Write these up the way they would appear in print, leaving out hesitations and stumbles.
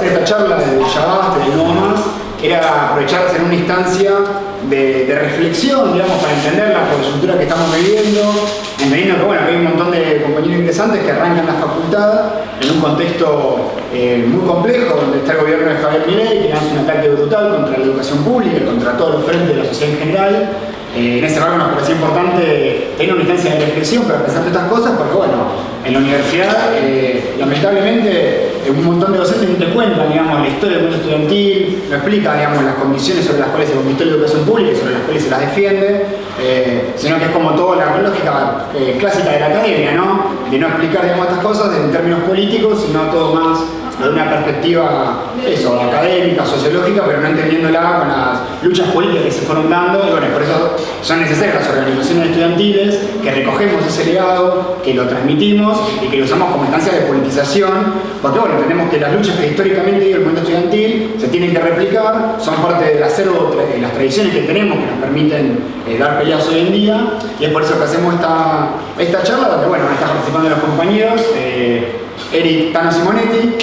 esta charla del Shabbat, del No Más, era aprovechar de hacer una instancia de reflexión, digamos, para entender la coyuntura que estamos viviendo, entendiendo que, bueno, que hay un montón de compañeros ingresantes que arrancan la facultad en un contexto muy complejo, donde está el gobierno de Javier Milei, que hace un ataque brutal contra la educación pública y contra todos los frentes de la sociedad en general. En ese marco nos parecía importante tener una instancia de reflexión para pensar estas cosas, porque bueno, en la universidad lamentablemente un montón de docentes no te cuentan, digamos, la historia del mundo estudiantil, no explican, digamos, las condiciones sobre las cuales se conquistó la educación pública y sobre las cuales se las defiende, sino que es como toda la lógica clásica de la academia, ¿no? De no explicar, digamos, estas cosas en términos políticos, sino todo más de una perspectiva, eso, académica, sociológica, pero no entendiéndola con las luchas políticas que se fueron dando, y bueno, por eso son necesarias las organizaciones estudiantiles, que recogemos ese legado, que lo transmitimos y que lo usamos como instancia de politización, porque bueno, entendemos que las luchas que históricamente dio el movimiento estudiantil se tienen que replicar, son parte del acervo, de las tradiciones que tenemos que nos permiten dar peleas hoy en día, y es por eso que hacemos esta charla, donde bueno, están participando los compañeros, Eric Tano Simonetti,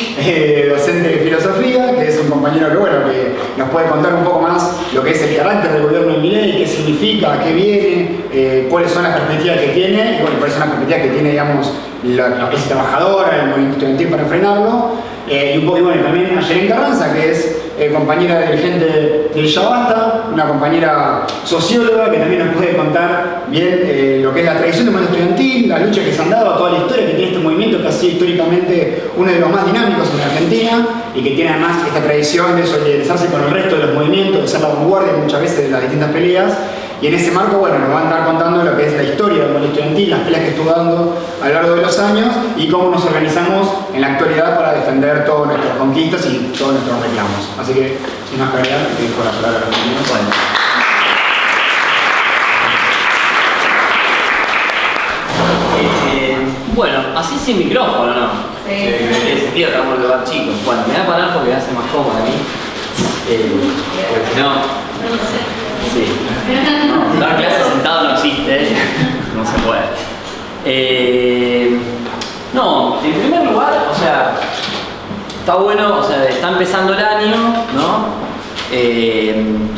docente de filosofía, que es un compañero que, bueno, que nos puede contar un poco más lo que es el carácter del gobierno de Milei, qué significa, qué viene, cuáles son las perspectivas que tiene, y bueno, cuáles son las perspectivas que tiene, digamos, la clase trabajadora, el movimiento estudiantil para frenarlo. Y un poco, bueno, también a Yeren Carranza, que es compañera dirigente del Shabasta, una compañera socióloga que también nos puede contar bien lo que es la tradición del movimiento estudiantil, la lucha que se han dado, toda la historia que tiene este movimiento, que ha sido históricamente uno de los más dinámicos en la Argentina y que tiene además esta tradición de solidarizarse con el resto de los movimientos, de ser la vanguardia muchas veces de las distintas peleas. Y en ese marco, bueno, nos van a estar contando lo que es la historia del movimiento estudiantil, las peleas que estuvo dando a lo largo de los años y cómo nos organizamos en la actualidad para defender todas nuestras conquistas y todos nuestros reclamos. Así que, sin más que agregar, te dejo la palabra a los compañeros. Bueno, así sin micrófono, ¿no? Sí. En ese sentido estamos en un lugar chico. Bueno, me voy a parar porque me hace más cómodo a mí. Porque si no... Sí. No, dar clases sentado no existe, no se puede. No, en primer lugar, o sea, está bueno, o sea, está empezando el año, ¿no?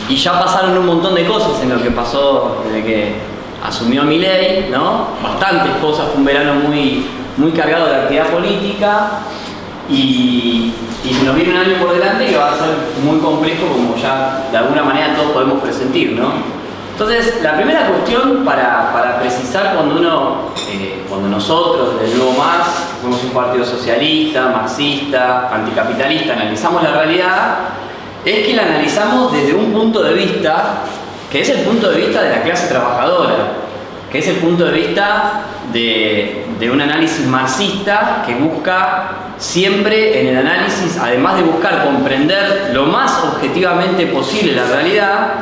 Y ya pasaron un montón de cosas en lo que pasó desde que asumió Milei, ¿no? Bastantes cosas, fue un verano muy cargado de actividad política y nos viene un año por delante que va a ser muy complejo, como ya de alguna manera todos podemos presentir, ¿no? Entonces, la primera cuestión para precisar cuando nosotros, del Nuevo Más, somos un partido socialista, marxista, anticapitalista, analizamos la realidad, es que la analizamos desde un punto de vista que es el punto de vista de la clase trabajadora, que es el punto de vista de un análisis marxista que busca siempre en el análisis, además de buscar comprender lo más objetivamente posible la realidad,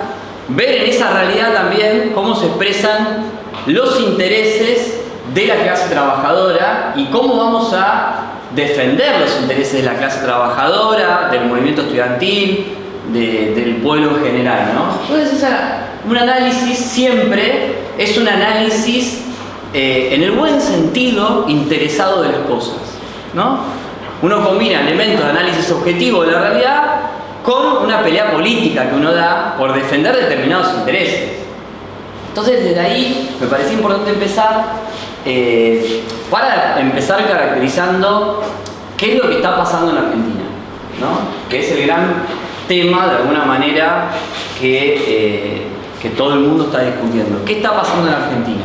ver en esa realidad también cómo se expresan los intereses de la clase trabajadora y cómo vamos a defender los intereses de la clase trabajadora, del movimiento estudiantil, del pueblo en general, ¿no? Entonces un análisis siempre es un análisis en el buen sentido interesado de las cosas, ¿no? Uno combina elementos de análisis objetivo de la realidad con una pelea política que uno da por defender determinados intereses. Entonces desde ahí me parecía importante empezar para empezar caracterizando qué es lo que está pasando en Argentina, ¿no? Que es el gran tema, de alguna manera, que todo el mundo está discutiendo. ¿Qué está pasando en Argentina?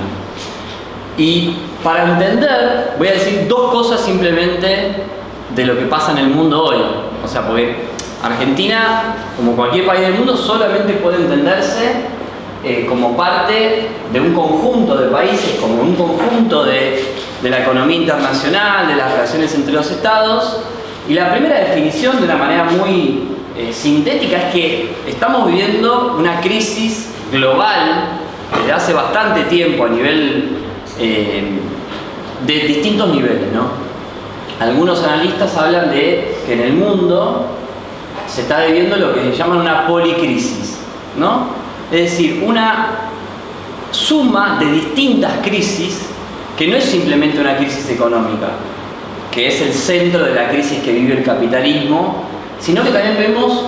Y para entender, voy a decir dos cosas simplemente de lo que pasa en el mundo hoy. O sea, porque Argentina, como cualquier país del mundo, solamente puede entenderse como parte de un conjunto de países, como un conjunto de la economía internacional, de las relaciones entre los estados. Y la primera definición, de una manera muy sintética, es que estamos viviendo una crisis global desde hace bastante tiempo a nivel de distintos niveles, ¿no? Algunos analistas hablan de que en el mundo se está viviendo lo que llaman una policrisis, ¿no? Es decir, una suma de distintas crisis que no es simplemente una crisis económica, que es el centro de la crisis que vive el capitalismo, sino que también vemos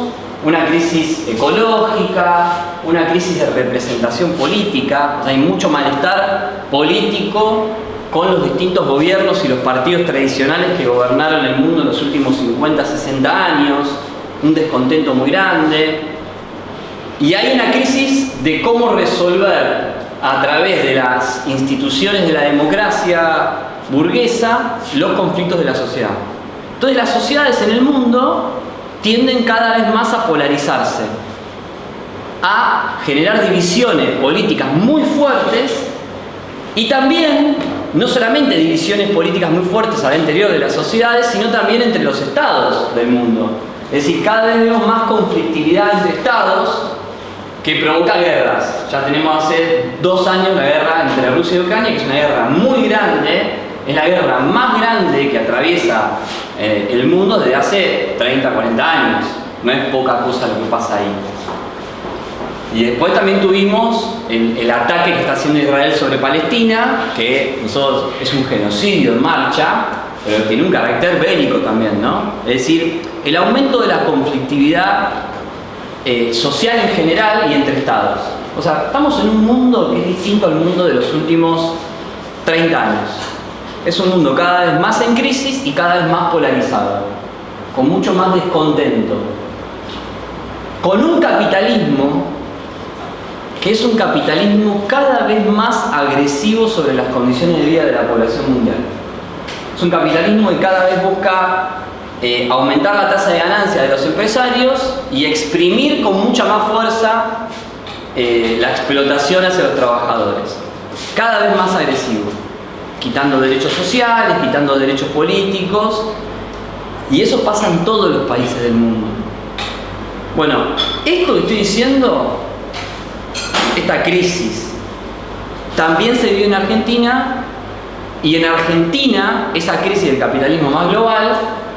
una crisis ecológica, una crisis de representación política. O sea, hay mucho malestar político con los distintos gobiernos y los partidos tradicionales que gobernaron el mundo en los últimos 50, 60 años, un descontento muy grande. Y hay una crisis de cómo resolver a través de las instituciones de la democracia burguesa los conflictos de la sociedad. Entonces las sociedades en el mundo tienden cada vez más a polarizarse, a generar divisiones políticas muy fuertes y también, no solamente divisiones políticas muy fuertes al interior de las sociedades, sino también entre los estados del mundo. Es decir, cada vez vemos más conflictividad entre estados que provoca guerras. Ya tenemos hace 2 años la guerra entre Rusia y Ucrania, que es una guerra muy grande, es la guerra más grande que atraviesa el mundo desde hace 30, 40 años. No es poca cosa lo que pasa ahí. Y después también tuvimos el ataque que está haciendo Israel sobre Palestina, que nosotros es un genocidio en marcha, pero tiene un carácter bélico también, ¿no? Es decir, el aumento de la conflictividad social en general y entre estados. O sea, estamos en un mundo que es distinto al mundo de los últimos 30 años. Es un mundo cada vez más en crisis y cada vez más polarizado, con mucho más descontento, con un capitalismo que es un capitalismo cada vez más agresivo sobre las condiciones de vida de la población mundial. Es un capitalismo que cada vez busca aumentar la tasa de ganancia de los empresarios y exprimir con mucha más fuerza la explotación hacia los trabajadores. Cada vez más agresivo, quitando derechos sociales, quitando derechos políticos, y eso pasa en todos los países del mundo. Bueno, esto que estoy diciendo, esta crisis, también se vive en Argentina, y en Argentina esa crisis del capitalismo más global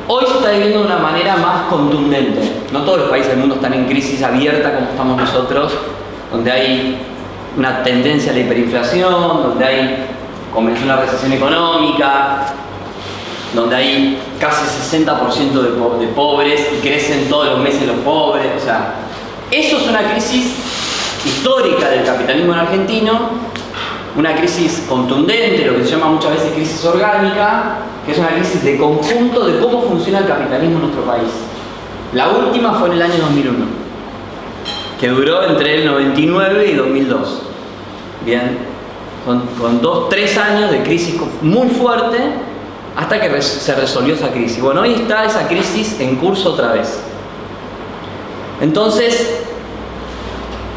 hoy se está viviendo de una manera más contundente. No todos los países del mundo están en crisis abierta como estamos nosotros, donde hay una tendencia a la hiperinflación, donde hay comenzó una recesión económica, donde hay casi 60% de pobres y crecen todos los meses los pobres. O sea, eso es una crisis histórica del capitalismo en argentino, una crisis contundente, lo que se llama muchas veces crisis orgánica, que es una crisis de conjunto de cómo funciona el capitalismo en nuestro país. La última fue en el año 2001, que duró entre el 99 y 2002. Bien, con 2-3 años de crisis muy fuerte, hasta que se resolvió esa crisis. Bueno, hoy está esa crisis en curso otra vez. Entonces,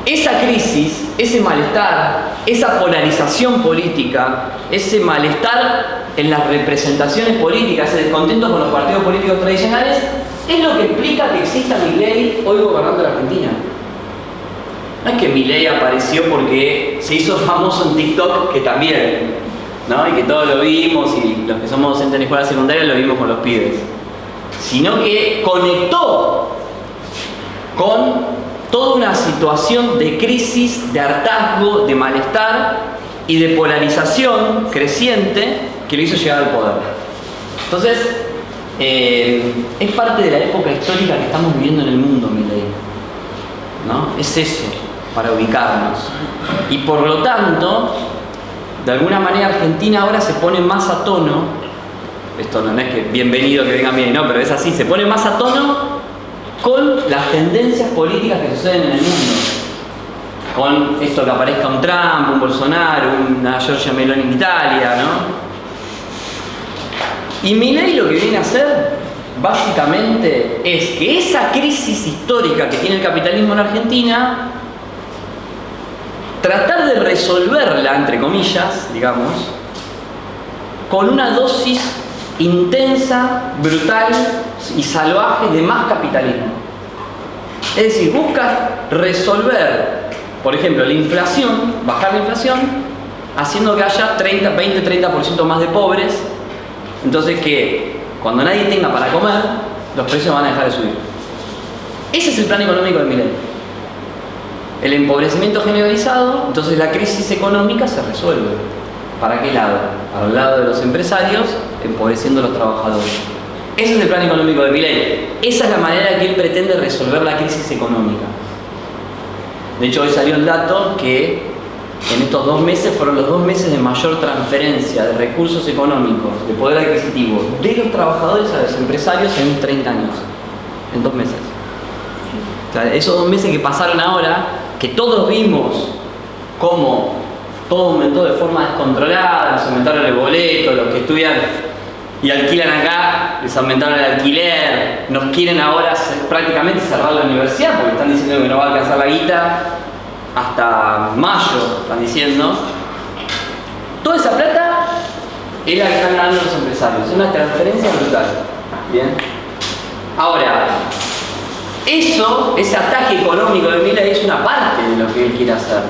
esa crisis, ese malestar, esa polarización política, ese malestar en las representaciones políticas, ese descontento con los partidos políticos tradicionales, es lo que explica que exista Milei hoy gobernando la Argentina. No es que Milei apareció porque se hizo famoso en TikTok, que también, ¿no? Y que todos lo vimos, y los que somos docentes en escuela secundaria lo vimos con los pibes. Sino que conectó con toda una situación de crisis, de hartazgo, de malestar y de polarización creciente que lo hizo llegar al poder. Entonces, es parte de la época histórica que estamos viviendo en el mundo, Milei, ¿no? Es eso, para ubicarnos. Y por lo tanto, de alguna manera Argentina ahora se pone más a tono, esto no es que bienvenido que venga Milei, no, pero es así, se pone más a tono con las tendencias políticas que suceden en el mundo. Con esto que aparezca un Trump, un Bolsonaro, una Giorgia Meloni en Italia, ¿no? Y Milei lo que viene a hacer, básicamente, es que esa crisis histórica que tiene el capitalismo en Argentina, tratar de resolverla, entre comillas, digamos, con una dosis intensa, brutal y salvaje de más capitalismo. Es decir, busca resolver, por ejemplo, la inflación, bajar la inflación, haciendo que haya 20-30% más de pobres. Entonces que cuando nadie tenga para comer, los precios van a dejar de subir. Ese es el plan económico de Milei. El empobrecimiento generalizado, entonces la crisis económica se resuelve. ¿Para qué lado? Para el lado de los empresarios, empobreciendo a los trabajadores. Ese es el plan económico de Milei. Esa es la manera que él pretende resolver la crisis económica. De hecho, hoy salió el dato que en estos 2 meses fueron los 2 meses de mayor transferencia de recursos económicos, de poder adquisitivo, de los trabajadores a los empresarios en 30 años. En 2 meses. O sea, esos 2 meses que pasaron ahora, que todos vimos cómo todo aumentó de forma descontrolada, les aumentaron el boleto, los que estudian y alquilan acá, les aumentaron el alquiler, nos quieren ahora prácticamente cerrar la universidad porque están diciendo que no va a alcanzar la guita hasta mayo, están diciendo. Toda esa plata es la que están ganando los empresarios, es una transferencia brutal. Bien. Ahora, ese ataque económico de Milei es una parte de lo que él quiere hacer.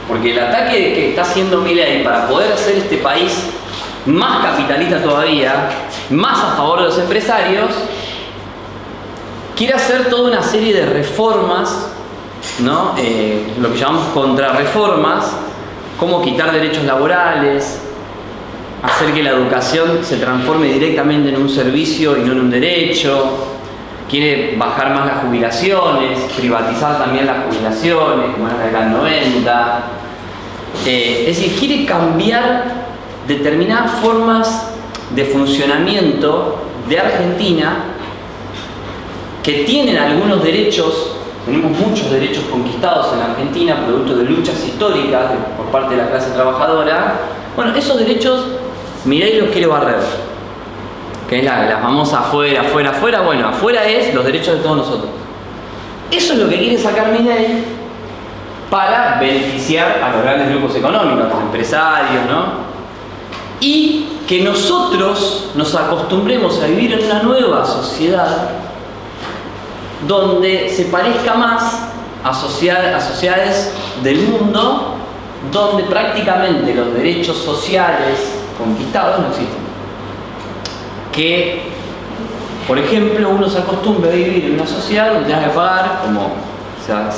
Porque el ataque que está haciendo Milei para poder hacer este país más capitalista todavía, más a favor de los empresarios, quiere hacer toda una serie de reformas, ¿no? Lo que llamamos contrarreformas, como quitar derechos laborales, hacer que la educación se transforme directamente en un servicio y no en un derecho, quiere bajar más las jubilaciones, privatizar también las jubilaciones, como era la década del 90. Es decir, quiere cambiar determinadas formas de funcionamiento de Argentina que tienen algunos derechos, tenemos muchos derechos conquistados en Argentina, producto de luchas históricas por parte de la clase trabajadora. Bueno, esos derechos Milei los quiere barrer, que es la famosa afuera. Bueno, afuera es los derechos de todos nosotros. Eso es lo que quiere sacar Milei para beneficiar a los grandes grupos económicos, a los empresarios, ¿no? Y que nosotros nos acostumbremos a vivir en una nueva sociedad donde se parezca más a sociedades del mundo donde prácticamente los derechos sociales conquistados no existen. Que, por ejemplo, uno se acostumbra a vivir en una sociedad donde tenga que pagar, como se ha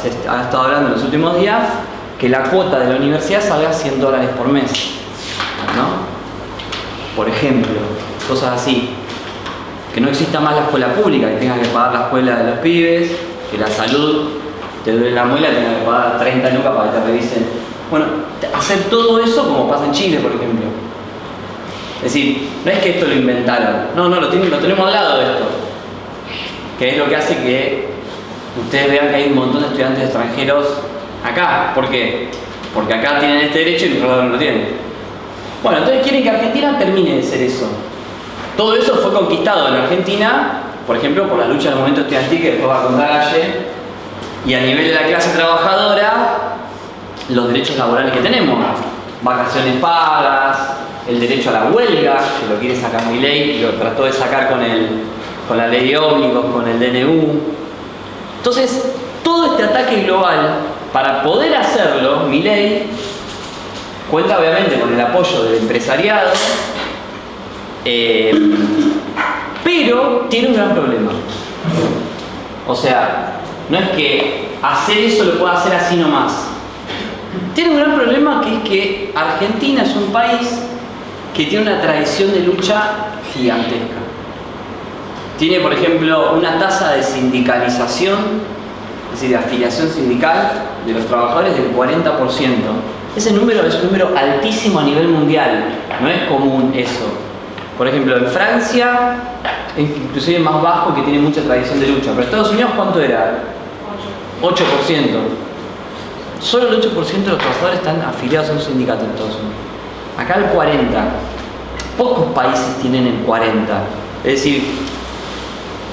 estado hablando en los últimos días, que la cuota de la universidad salga $100 por mes, ¿no? Por ejemplo, cosas así. Que no exista más la escuela pública, que tengas que pagar la escuela de los pibes, que la salud, te duele la muela, tengas que pagar 30 lucas para que te revisen. Bueno, hacer todo eso como pasa en Chile, por ejemplo. Es decir, no es que esto lo inventaron, no, lo tenemos al lado de esto. Que es lo que hace que ustedes vean que hay un montón de estudiantes extranjeros acá. ¿Por qué? Porque acá tienen este derecho y nosotros no lo tienen. Bueno, entonces quieren que Argentina termine de ser eso. Todo eso fue conquistado en Argentina, por ejemplo, por la lucha del movimiento estudiantil que después va a contar Galle, y a nivel de la clase trabajadora, los derechos laborales que tenemos, vacaciones pagas, el derecho a la huelga, que lo quiere sacar Milei y lo trató de sacar con la ley de ómnibus, con el DNU. Entonces, todo este ataque global, para poder hacerlo, Milei cuenta obviamente con el apoyo del empresariado, pero tiene un gran problema. O sea, no es que hacer eso lo pueda hacer así nomás. Tiene un gran problema, que es que Argentina es un país que tiene una tradición de lucha gigantesca. Tiene, por ejemplo, una tasa de sindicalización, es decir, de afiliación sindical de los trabajadores del 40%. Ese número es un número altísimo a nivel mundial, no es común eso. Por ejemplo, en Francia, inclusive más bajo, que tiene mucha tradición de lucha. Pero Estados Unidos, ¿cuánto era? 8%. Solo el 8% de los trabajadores están afiliados a un sindicato en Estados Unidos. Acá el 40%. Pocos países tienen el 40%. Es decir,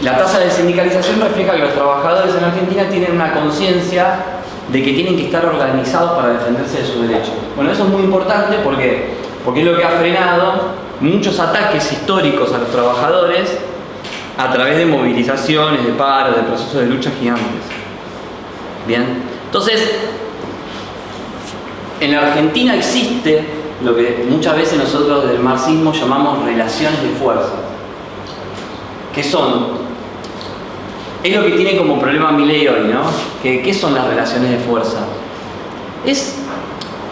la tasa de sindicalización refleja que los trabajadores en Argentina tienen una conciencia de que tienen que estar organizados para defenderse de sus derechos. Bueno, eso es muy importante porque es lo que ha frenado muchos ataques históricos a los trabajadores a través de movilizaciones, de paro, de procesos de lucha gigantes. Bien, entonces, en la Argentina existe lo que muchas veces nosotros del marxismo llamamos relaciones de fuerza, que es lo que tiene como problema Milei hoy, ¿no? ¿Qué son las relaciones de fuerza? Es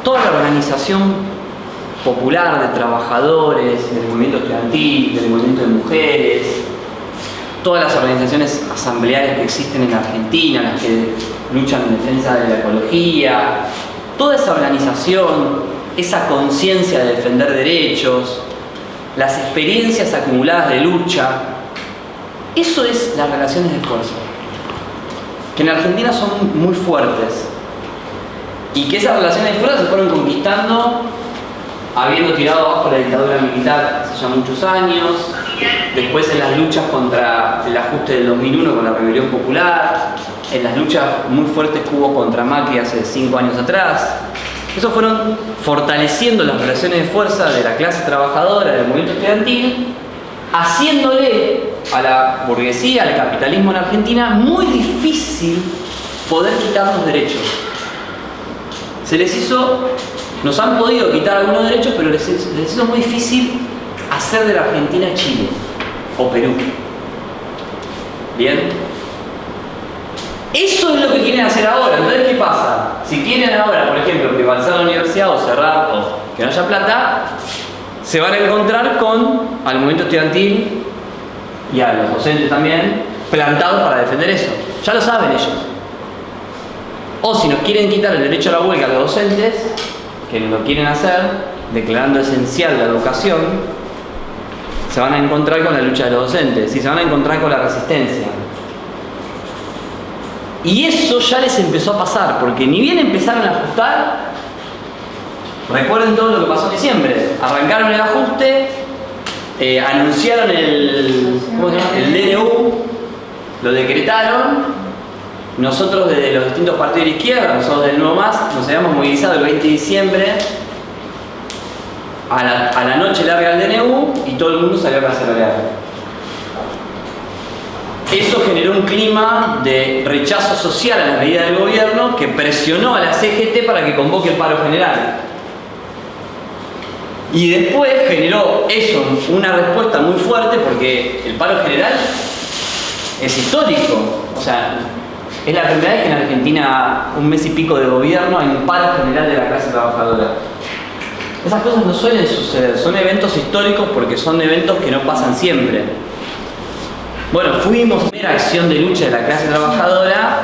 toda la organización popular de trabajadores, del movimiento estudiantil, del movimiento de mujeres, todas las organizaciones asamblearias que existen en Argentina, las que luchan en defensa de la ecología, toda esa organización, esa conciencia de defender derechos, las experiencias acumuladas de lucha, eso es las relaciones de fuerza, que en Argentina son muy fuertes y que esas relaciones de fuerza se fueron conquistando habiendo tirado abajo la dictadura militar hace ya muchos años, después en las luchas contra el ajuste del 2001 con la rebelión popular, en las luchas muy fuertes que hubo contra Macri hace 5 años atrás. Eso fueron fortaleciendo las relaciones de fuerza de la clase trabajadora, del movimiento estudiantil, haciéndole a la burguesía, al capitalismo en Argentina, muy difícil poder quitarnos derechos. Nos han podido quitar algunos derechos, pero les hizo muy difícil hacer de la Argentina Chile o Perú. ¿Bien? Eso es lo que quieren hacer ahora. Entonces, ¿qué pasa? Si quieren ahora, por ejemplo, privatizar la universidad o cerrar o que no haya plata, se van a encontrar al movimiento estudiantil y a los docentes también plantados para defender eso. Ya lo saben ellos. O si nos quieren quitar el derecho a la huelga a los docentes, que lo quieren hacer, declarando esencial la educación, se van a encontrar con la lucha de los docentes y se van a encontrar con la resistencia. Y eso ya les empezó a pasar, porque ni bien empezaron a ajustar, recuerden todo lo que pasó en diciembre. Arrancaron el ajuste, anunciaron el DNU, lo decretaron. Nosotros desde los distintos partidos de la izquierda, nosotros del Nuevo Más, nos habíamos movilizado el 20 de diciembre a la noche larga del DNU y todo el mundo salió a cacerolaar. Eso generó un clima de rechazo social a las medidas del gobierno que presionó a la CGT para que convoque el paro general. Y después generó eso, una respuesta muy fuerte, porque el paro general es histórico. O sea, es la primera vez que en Argentina, un mes y pico de gobierno, hay un paro general de la clase trabajadora. Esas cosas no suelen suceder, son eventos históricos porque son eventos que no pasan siempre. Bueno, fuimos a una acción de lucha de la clase trabajadora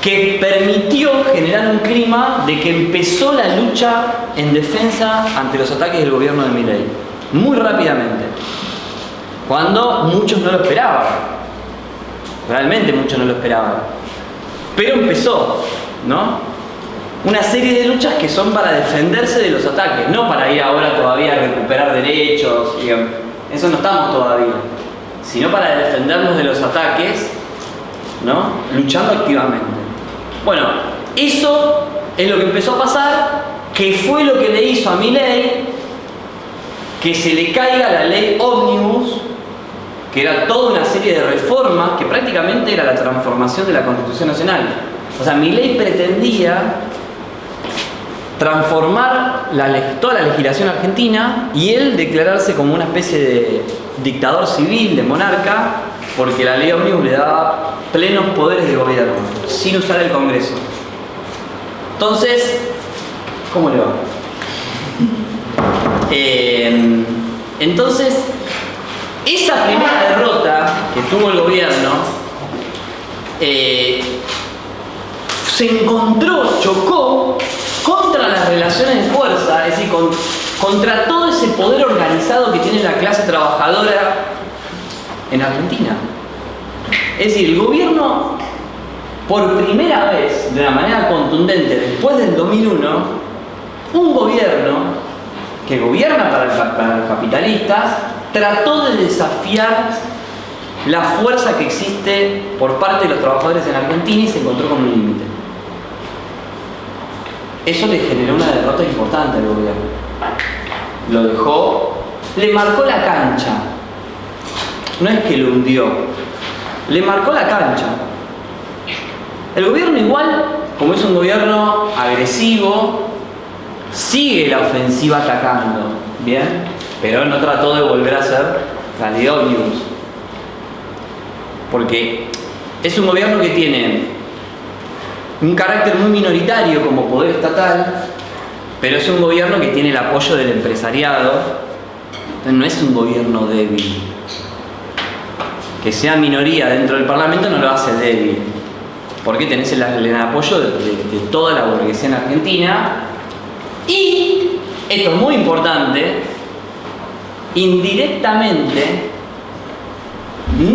que permitió generar un clima de que empezó la lucha en defensa ante los ataques del gobierno de Milei. Muy rápidamente. Cuando muchos no lo esperaban. Realmente muchos no lo esperaban. Pero empezó, ¿no? Una serie de luchas que son para defenderse de los ataques, no para ir ahora todavía a recuperar derechos, eso no estamos todavía, sino para defendernos de los ataques, ¿no? Luchando activamente. Bueno, eso es lo que empezó a pasar, que fue lo que le hizo a Milei que se le caiga la ley ómnibus, que era toda una serie de reformas que prácticamente era la transformación de la Constitución Nacional. O sea, Milei pretendía transformar toda la legislación argentina y él declararse como una especie de dictador civil, de monarca, porque la ley ómnibus le daba plenos poderes de gobierno, sin usar el Congreso. Entonces, ¿cómo le va? Entonces, esa primera derrota que tuvo el gobierno se chocó contra las relaciones de fuerza, es decir, contra todo ese poder organizado que tiene la clase trabajadora en Argentina. Es decir, el gobierno, por primera vez, de una manera contundente, después del 2001, un gobierno que gobierna para los capitalistas, trató de desafiar la fuerza que existe por parte de los trabajadores en Argentina y se encontró con un límite. Eso le generó una derrota importante al gobierno. Lo dejó, le marcó la cancha. No es que lo hundió, le marcó la cancha. El gobierno igual, como es un gobierno agresivo, sigue la ofensiva atacando, ¿bien? Pero no trató de volver a ser la ley ómnibus. Porque es un gobierno que tiene un carácter muy minoritario como poder estatal pero es un gobierno que tiene el apoyo del empresariado, entonces no es un gobierno débil. Que sea minoría dentro del Parlamento no lo hace débil, porque tenés el apoyo de toda la burguesía en Argentina. Y, esto es muy importante, indirectamente,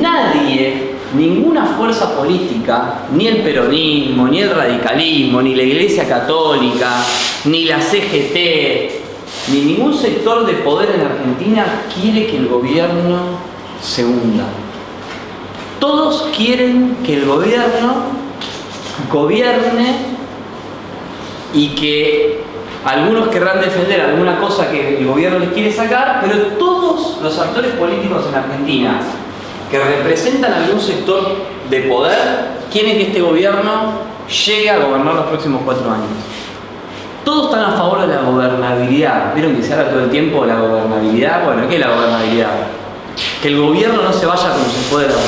nadie, ninguna fuerza política, ni el peronismo, ni el radicalismo, ni la Iglesia Católica, ni la CGT, ni ningún sector de poder en Argentina quiere que el gobierno se hunda. Todos quieren que el gobierno gobierne y que algunos querrán defender alguna cosa que el gobierno les quiere sacar, pero todos los actores políticos en Argentina que representan algún sector de poder quieren que este gobierno llegue a gobernar los próximos 4 años. Todos están a favor de la gobernabilidad. ¿Vieron que se habla todo el tiempo de la gobernabilidad? Bueno, ¿qué es la gobernabilidad? Que el gobierno no se vaya como se fue de la boca.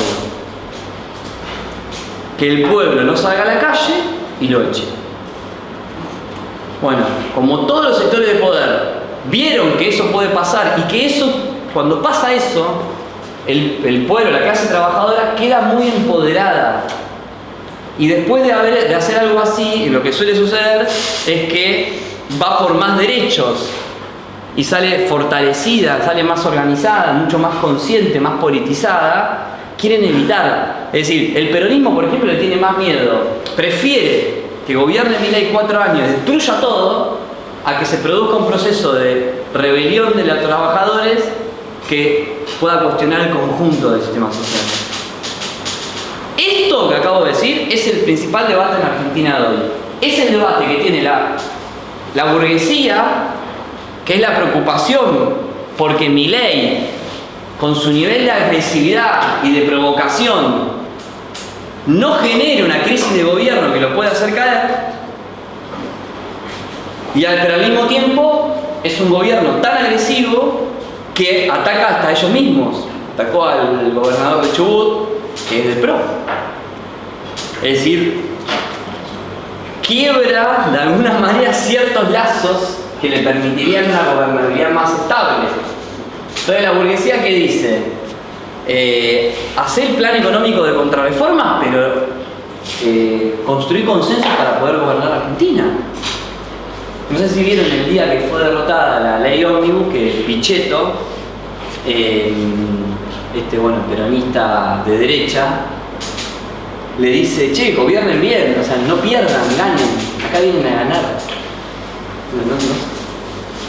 Que el pueblo no salga a la calle y lo eche. Bueno, como todos los sectores de poder vieron que eso puede pasar y que eso, cuando pasa eso, el pueblo, la clase trabajadora queda muy empoderada. Y después de hacer algo así, lo que suele suceder es que va por más derechos y sale fortalecida, sale más organizada, mucho más consciente, más politizada. Quieren evitar. Es decir, el peronismo, por ejemplo, le tiene más miedo. Prefiere que gobierne Milei 4 años y destruya todo a que se produzca un proceso de rebelión de los trabajadores que pueda cuestionar el conjunto del sistema social. Esto que acabo de decir es el principal debate en Argentina de hoy. Es el debate que tiene la burguesía, que es la preocupación porque Milei, con su nivel de agresividad y de provocación, no genere una crisis de gobierno que lo pueda hacer caer, pero al mismo tiempo es un gobierno tan agresivo que ataca hasta ellos mismos. Atacó al gobernador de Chubut, que es del PRO. Es decir, quiebra de alguna manera ciertos lazos que le permitirían una gobernabilidad más estable. Entonces la burguesía, ¿qué dice? Hacer el plan económico de contrarreformas, pero construir consensos para poder gobernar Argentina. No sé si vieron el día que fue derrotada la ley ómnibus, que Pichetto, peronista de derecha, le dice: che, gobiernen bien, o sea, no pierdan, ganen, acá vienen a ganar.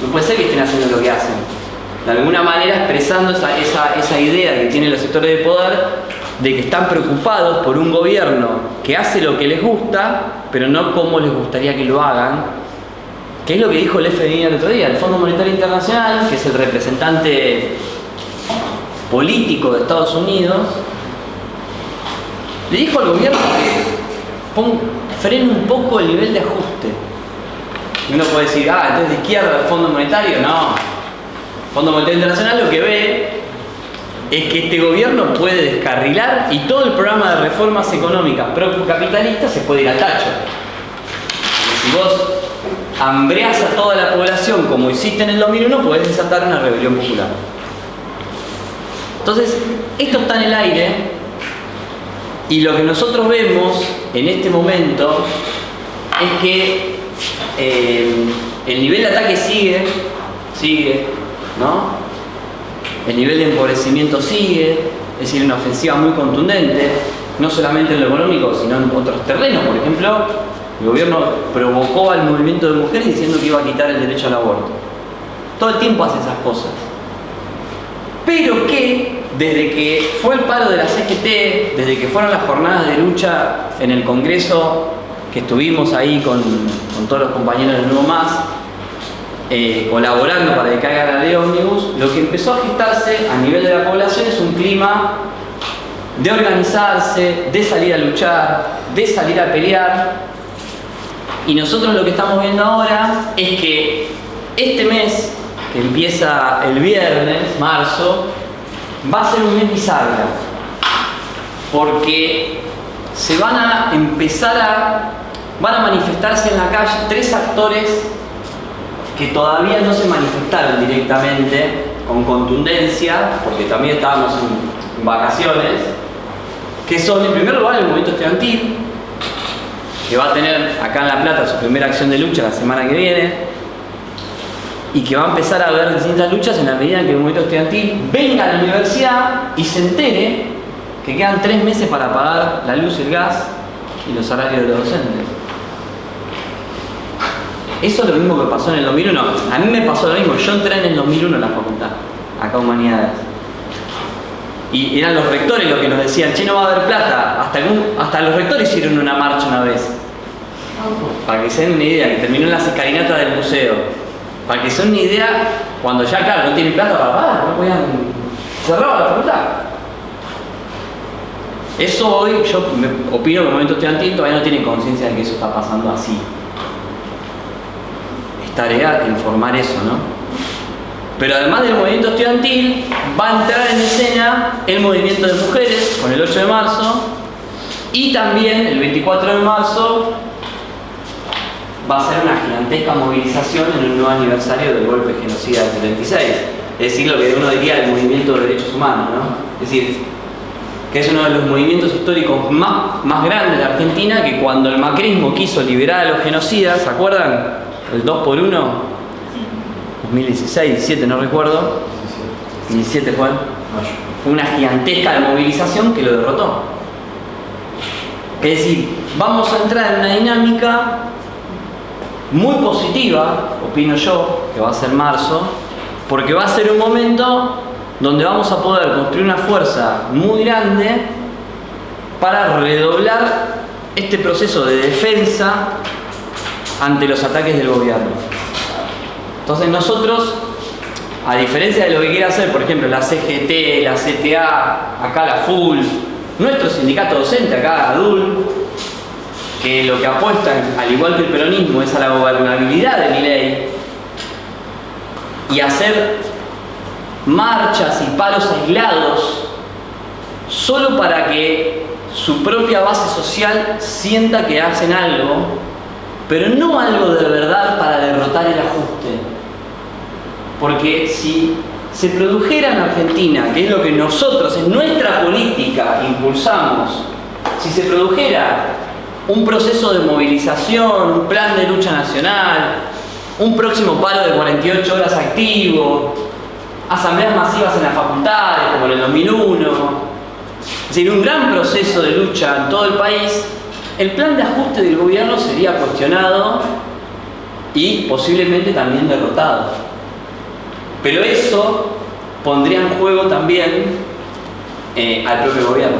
No puede ser que estén haciendo lo que hacen. De alguna manera expresando esa idea que tienen los sectores de poder de que están preocupados por un gobierno que hace lo que les gusta, pero no como les gustaría que lo hagan, que es lo que dijo el FMI el otro día. El Fondo Monetario Internacional, que es el representante político de Estados Unidos, le dijo al gobierno que frene un poco el nivel de ajuste. Y uno puede decir: entonces de izquierda el Fondo Monetario. No. El Fondo Monetario Internacional lo que ve es que este gobierno puede descarrilar y todo el programa de reformas económicas pro-capitalistas se puede ir al tacho. Si vos hambreás a toda la población como hiciste en el 2001, podés desatar una rebelión popular. Entonces, esto está en el aire y lo que nosotros vemos en este momento es que el nivel de ataque sigue, ¿no? El nivel de empobrecimiento sigue, es decir, una ofensiva muy contundente, no solamente en lo económico, sino en otros terrenos. Por ejemplo, el gobierno provocó al movimiento de mujeres diciendo que iba a quitar el derecho al aborto. Todo el tiempo hace esas cosas. Pero que, desde que fue el paro de la CGT, desde que fueron las jornadas de lucha en el Congreso, que estuvimos ahí con todos los compañeros de Nuevo Más, colaborando para que caiga la ley ómnibus, lo que empezó a gestarse a nivel de la población es un clima de organizarse, de salir a luchar, de salir a pelear. Y nosotros lo que estamos viendo ahora es que este mes, que empieza el viernes, marzo, va a ser un mes bisagra, porque van a manifestarse en la calle 3 actores que todavía no se manifestaron directamente con contundencia, porque también estábamos en vacaciones, que son en primer lugar el movimiento estudiantil, que va a tener acá en La Plata su primera acción de lucha la semana que viene, y que va a empezar a ver distintas luchas en la medida en que el movimiento estudiantil venga a la universidad y se entere que quedan 3 meses para pagar la luz y el gas y los salarios de los docentes. Eso es lo mismo que pasó en el 2001. A mí me pasó lo mismo. Yo entré en el 2001 en la facultad, acá Humanidades. Y eran los rectores los que nos decían, che, no va a haber plata. Hasta los rectores hicieron una marcha una vez. Para que se den una idea, que terminó en las escalinatas del museo. Para que se den una idea, cuando ya, claro, no tienen plata para pagar, no podían cerrar la facultad. Eso hoy, yo opino que el movimiento estudiantil todavía no tiene conciencia de que eso está pasando así. Es tarea informar eso, ¿no? Pero además del movimiento estudiantil, va a entrar en escena el movimiento de mujeres con el 8 de marzo y también el 24 de marzo va a ser una gigantesca movilización en un nuevo aniversario del golpe genocida del 76. Es decir, lo que uno diría el movimiento de derechos humanos, ¿no? Es decir, que es uno de los movimientos históricos más grandes de Argentina, que cuando el macrismo quiso liberar a los genocidas, ¿se acuerdan? El 2x1, 2016, 17, no recuerdo. 17 fue. Fue una gigantesca movilización que lo derrotó. Es decir, vamos a entrar en una dinámica muy positiva, opino yo, que va a ser marzo, porque va a ser un momento donde vamos a poder construir una fuerza muy grande para redoblar este proceso de defensa ante los ataques del gobierno. Entonces nosotros, a diferencia de lo que quiere hacer, por ejemplo, la CGT, la CTA, acá la FUL, nuestro sindicato docente, acá ADUL, que lo que apuesta, al igual que el peronismo, es a la gobernabilidad de Milei, y hacer marchas y paros aislados solo para que su propia base social sienta que hacen algo, pero no algo de verdad para derrotar el ajuste. Porque si se produjera en Argentina, que es lo que nosotros en nuestra política impulsamos, si se produjera un proceso de movilización, un plan de lucha nacional, un próximo paro de 48 horas activo, asambleas masivas en las facultades, como en el 2001, es decir, un gran proceso de lucha en todo el país, el plan de ajuste del gobierno sería cuestionado y posiblemente también derrotado. Pero eso pondría en juego también al propio gobierno,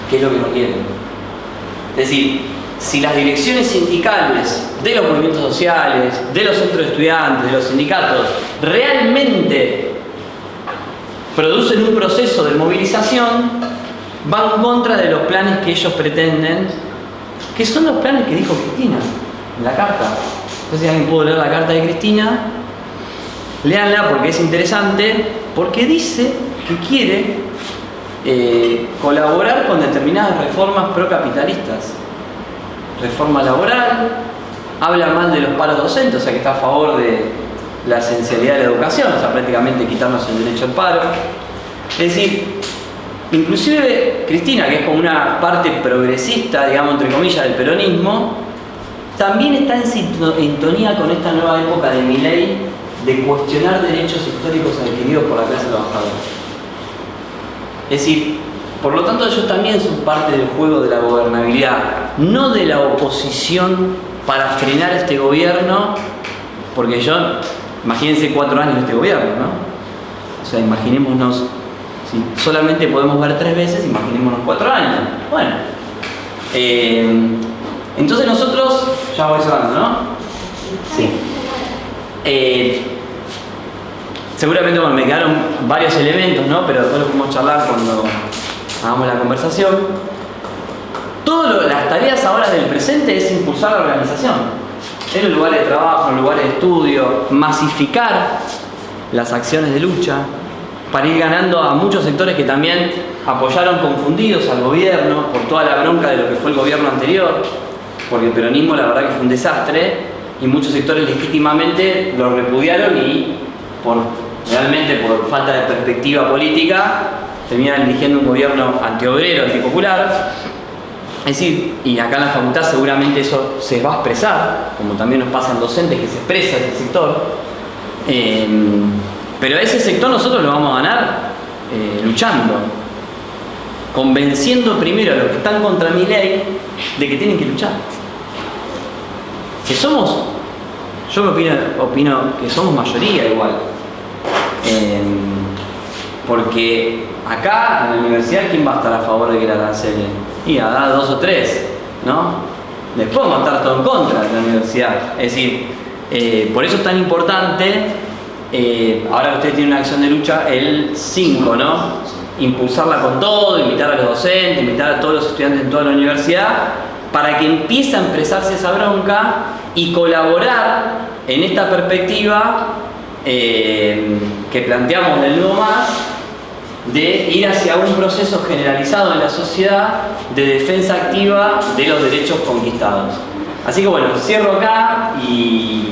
que es lo que no quieren. Es decir, si las direcciones sindicales de los movimientos sociales, de los centros de estudiantes, de los sindicatos, realmente producen un proceso de movilización, van en contra de los planes que ellos pretenden, que son los planes que dijo Cristina en la carta. Entonces, si alguien pudo leer la carta de Cristina, léanla porque es interesante, porque dice que quiere colaborar con determinadas reformas procapitalistas. Reforma laboral, habla mal de los paros docentes, o sea que está a favor de la esencialidad de la educación, o sea, prácticamente quitarnos el derecho al paro. Es decir, inclusive Cristina, que es como una parte progresista, digamos, entre comillas, del peronismo, también está en sintonía con esta nueva época de Milei de cuestionar derechos históricos adquiridos por la clase trabajadora. Es decir, por lo tanto ellos también son parte del juego de la gobernabilidad, no de la oposición para frenar este gobierno, porque imagínense 4 años de este gobierno, ¿no? O sea, imaginémonos, si solamente podemos ver 3 veces, imaginémonos 4 años. Bueno, entonces nosotros, ya voy cerrando, ¿no? Sí. Seguramente, bueno, me quedaron varios elementos, ¿no? Pero después lo podemos charlar cuando hagamos la conversación. Todas las tareas ahora del presente es impulsar la organización en los lugares de trabajo, en los lugares de estudio, masificar las acciones de lucha para ir ganando a muchos sectores que también apoyaron confundidos al gobierno por toda la bronca de lo que fue el gobierno anterior, porque el peronismo la verdad que fue un desastre, y muchos sectores legítimamente lo repudiaron y realmente por falta de perspectiva política terminan eligiendo un gobierno antiobrero, antipopular. Es decir, y acá en la facultad seguramente eso se va a expresar, como también nos pasan docentes que se expresa ese sector. Pero a ese sector nosotros lo vamos a ganar luchando, convenciendo primero a los que están contra mi ley de que tienen que luchar. Que somos, yo opino que somos mayoría igual. Porque acá en la universidad, ¿quién va a estar a favor de que la cancelen? Y habrá 2 o 3, ¿no? Después vamos a estar todos en contra de la universidad. Es decir, por eso es tan importante, ahora que ustedes tienen una acción de lucha, el 5, ¿no? Impulsarla con todo, invitar a los docentes, invitar a todos los estudiantes en toda la universidad, para que empiece a expresarse esa bronca y colaborar en esta perspectiva que planteamos del Nuevo Más, de ir hacia un proceso generalizado en la sociedad de defensa activa de los derechos conquistados. Así que bueno, cierro acá y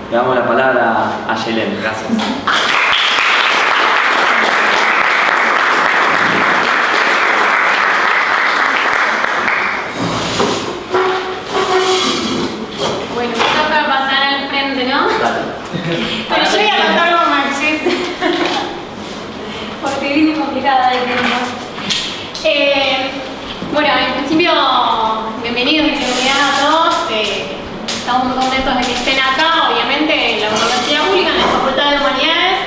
le damos la palabra a Yelén. Gracias. Bueno, me toca pasar al frente, ¿no? Dale. Pero yo voy a contar con Maxit, porque vine complicada de tiempo. Bueno, en principio, bienvenidos y bienvenidas a todos. Estamos muy contentos de que estén acá, obviamente, en la Universidad Pública, en la Facultad de Humanidades.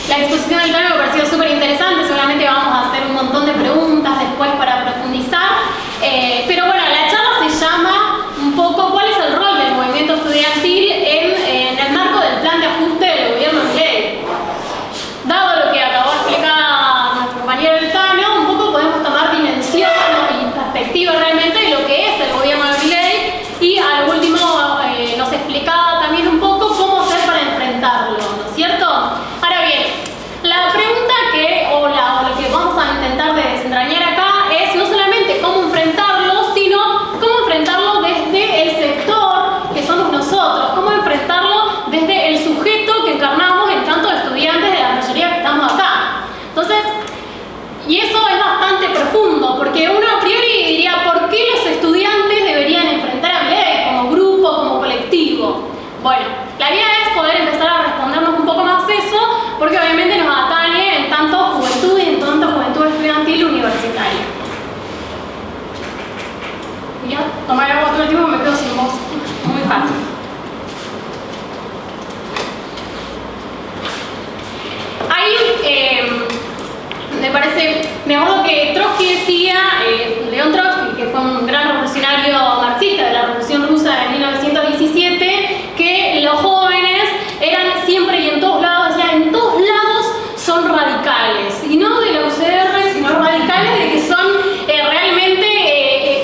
La exposición del Tano me pareció súper interesante, seguramente vamos a hacer un montón de preguntas después para profundizar. Pero bueno, la charla se llama un poco ¿cuál es el rol del movimiento estudiantil en el marco del plan de ajuste del gobierno de Milei? Dado lo que acabó de explicar nuestro compañero del Tano, un poco podemos tomar dimensión y perspectiva realmente de lo que es el gobierno de Milei y al último nos explicaba también un poco cómo hacer para enfrentarlo, ¿no es cierto? Ahora bien, la pregunta lo que vamos a intentar de desentrañar acá es no solamente cómo enfrentarlo, sino cómo enfrentarlo desde el sector que somos nosotros, cómo enfrentarlo desde el sujeto que encarnamos en tanto estudiantes de la mayoría que estamos acá. Entonces, y eso es bastante profundo, porque uno a priori diría, ¿por qué los estudiantes deberían enfrentar a Milei como grupo, como colectivo? Bueno, la idea es poder empezar a respondernos un poco más eso, porque obviamente nos atañe en tanto juventud y en tanto juventud estudiantil universitaria. Y ya, tomar agua todo el tiempo me quedo sin voz. Muy fácil. Ahí, me parece, me acuerdo que Trotsky decía, León Trotsky, que fue un gran revolucionario marxista de la Revolución Rusa de 1917, que los jóvenes eran siempre y en todos lados, decía, en todos lados son radicales, y no de la UCR, sino radicales de que son realmente,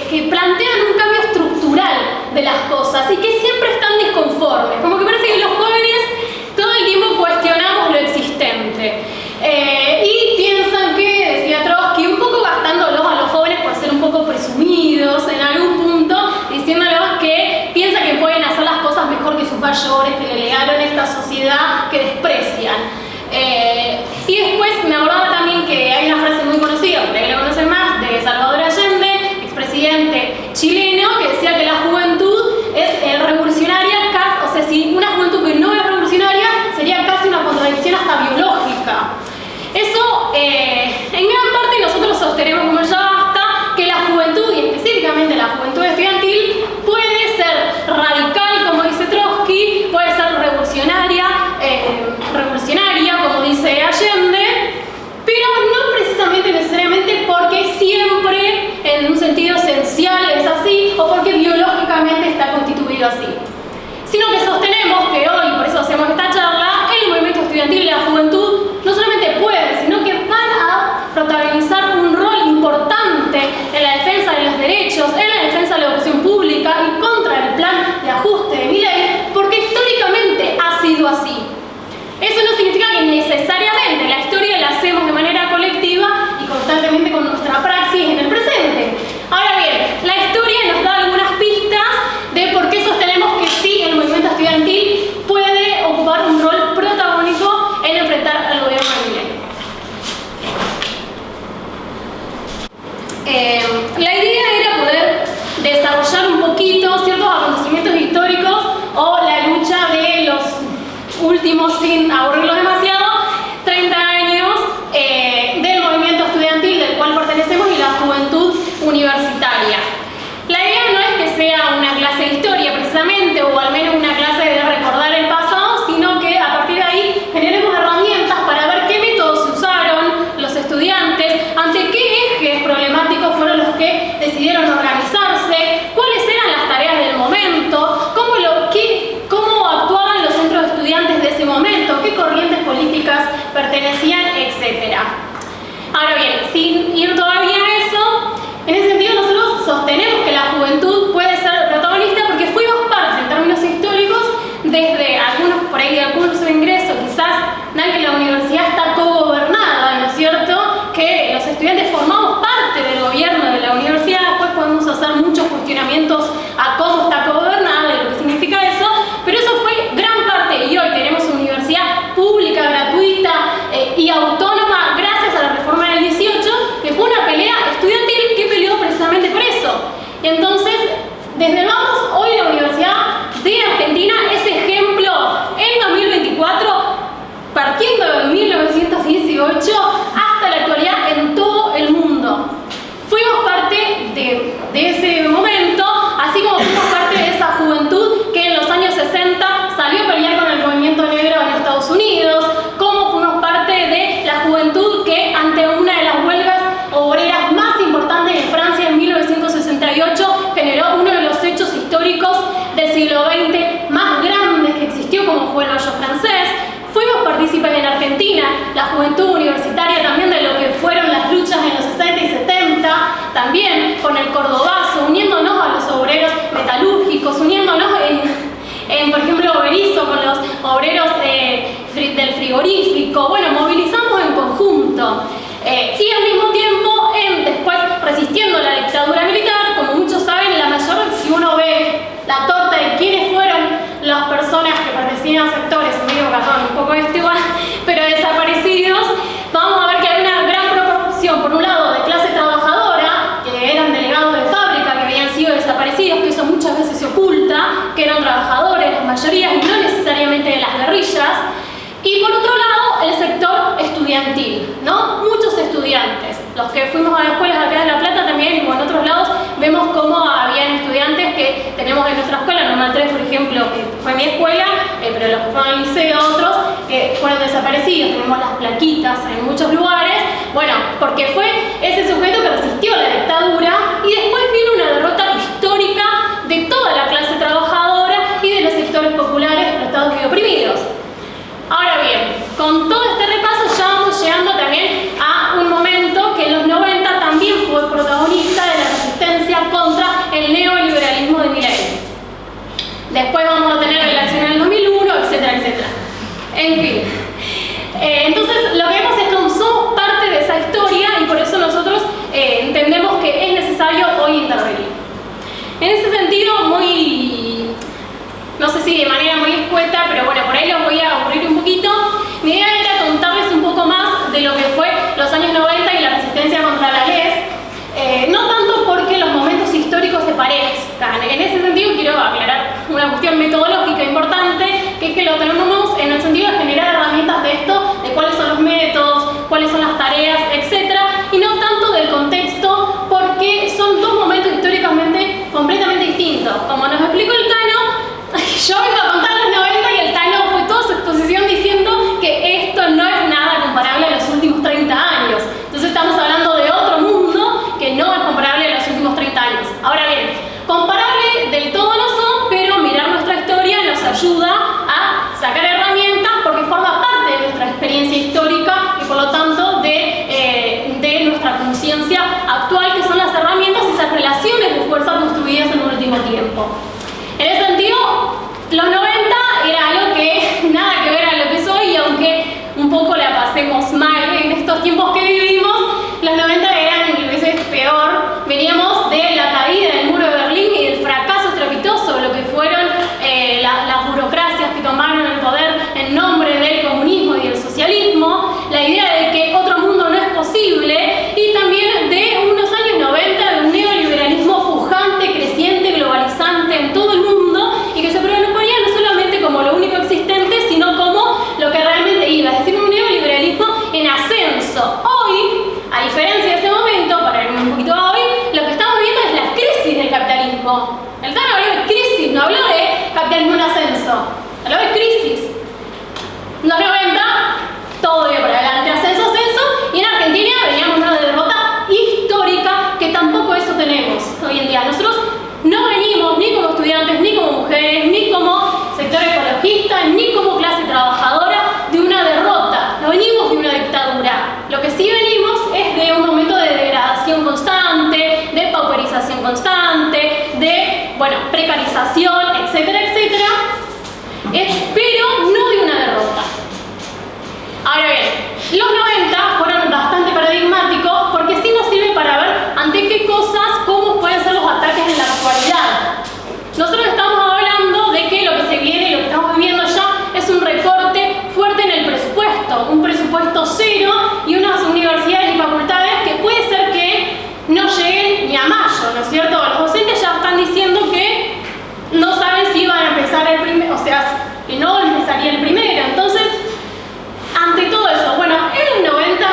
que plantean un cambio estructural La idea era poder desarrollar un poquito ciertos acontecimientos históricos o la lucha de los últimos, sin aburrirlos demasiado, 30 años del movimiento estudiantil del cual pertenecemos y la juventud universitaria. La idea no es que sea una clase de historia precisamente, o al menos una clase de recordar el pasado, sino que a partir de ahí generemos herramientas para ver qué métodos se usaron los estudiantes, ante qué ejes problemáticos fueron los que decidieron organizarse, cuáles eran las tareas del momento, cómo actuaban los centros de estudiantes de ese momento, qué corrientes políticas pertenecían, etc. Ahora bien, sin ir todavía a eso, en ese sentido nosotros sostenemos que la juventud puede ser protagonista porque fuimos parte en términos históricos desde algunos, por ahí de algún curso de ingreso, quizás dan que la universidad está cogobernada, ¿no es cierto? Que los estudiantes formamos parte del gobierno de la universidad, después podemos hacer muchos cuestionamientos a cómo está cogobernada y lo que significa eso, pero eso fue gran parte y hoy tenemos una universidad pública, gratuita y autónoma gracias a la reforma del 18, que fue una pelea estudiantil que peleó precisamente por eso. Entonces, desde el vamos, hoy la Universidad de Argentina es ejemplo en 2024, partiendo de 1918 hasta la actualidad en todo el mundo. Fuimos parte de ese momento, así como fuimos parte de esa juventud que en los años 60 salió a pelear con el movimiento negro en Estados Unidos, como fuimos parte de la juventud que ante una de las huelgas obreras más importantes en Francia en 1968 generó uno de los hechos históricos del siglo XX más grandes que existió, como fue el Hoyo Francés. Fuimos partícipes en Argentina, la juventud universitaria también, de lo que fueron las luchas en los 60 y 70, también con el Cordobazo, uniéndonos a los obreros metalúrgicos, uniéndonos por ejemplo, Berizo con los obreros del frigorífico. Bueno, movilizamos en conjunto. Y al mismo tiempo, después resistiendo la dictadura militar, como muchos saben, si uno ve la torta de quiénes fueron las personas que pertenecían a sectores, medio cajón, un poco igual, pero desaparecidos, vamos a ver que hay una gran proporción, por un lado, de clase trabajadora, que eran delegados de fábrica, que habían sido desaparecidos, que eso muchas veces se oculta, que eran trabajadores, las mayorías, y no necesariamente de las guerrillas. Y por otro lado, el sector estudiantil, ¿no? Muchos estudiantes. Los que fuimos a las escuelas acá en La Plata también, o en otros lados, vemos cómo habían estudiantes que tenemos en nuestra escuela, Normal 3, por ejemplo, que fue mi escuela, pero los que fueron al liceo, otros, que fueron desaparecidos. Tenemos las plaquitas en muchos lugares. Bueno, porque fue ese sujeto que resistió la dictadura y después vino una derrota histórica de toda la clase trabajadora y de los sectores populares explotados y oprimidos. Ahora bien, con todo este repaso ya vamos llegando también a un momento que en los 90 también fue protagonista de la resistencia contra el neoliberalismo de Milei. Después vamos a tener la elección en el 2001, etcétera, etcétera. En fin. Entonces, lo que vemos es que somos parte de esa historia y por eso nosotros entendemos que es necesario hoy intervenir. En ese sentido, no sé si de manera muy escueta, pero bueno, por ahí los voy a aburrir un poquito. Mi idea era contarles un poco más de lo que fue los años 90 y la resistencia contra la LES, no tanto porque los momentos históricos se parezcan. En ese sentido quiero aclarar una cuestión metodológica importante, que es que lo tenemos en el sentido de generar herramientas de esto, de cuáles son los métodos, cuáles son las tareas, etc. Y no tanto del contexto, porque son dos momentos históricamente completamente distintos. Como nos explicó el Tano, yo iba a contar los 90 y el Tano fue toda su exposición diciendo que esto no es nada comparable a los últimos 30 años. Entonces estamos hablando de otro mundo que no es comparable a los últimos 30 años. Ahora bien, comparable del todo no son, pero mirar nuestra historia nos ayuda a sacar herramientas porque forma parte de nuestra experiencia histórica y por lo tanto de nuestra conciencia actual, que son las herramientas y esas relaciones de fuerza construidas en un último tiempo. En ese sentido, los 90 era algo que nada que ver a lo que es hoy, y aunque un poco la pasemos mal en estos tiempos que vivimos, los 90 eran mil veces peor. Veníamos de la caída del muro de Berlín y del fracaso estrepitoso de lo que fueron las burocracias que tomaron el poder en nombre del comunismo y del socialismo, la idea de que otro mundo no es posible, y también de unos años 90 hoy en día. Nosotros no venimos ni como estudiantes, ni como mujeres, ni como sector ecologista, ni como clase trabajadora de una derrota. No venimos de una dictadura. Lo que sí venimos es de un momento de degradación constante, de pauperización constante, de, bueno, precarización, etcétera, etcétera, pero no de una derrota. Ahora bien, los 90 fueron bastante paradigmáticos porque sí nos sirve para ver ante qué cosas, cómo pueden ser los ataques en la actualidad. Nosotros estamos hablando de que lo que se viene y lo que estamos viviendo ya es un recorte fuerte en el presupuesto, un presupuesto cero y unas universidades y facultades que puede ser que no lleguen ni a mayo, ¿no es cierto? Los docentes ya están diciendo que no saben si van a empezar el primero, o sea, que no empezaría el primero. Entonces, ante todo eso, bueno, en el 90,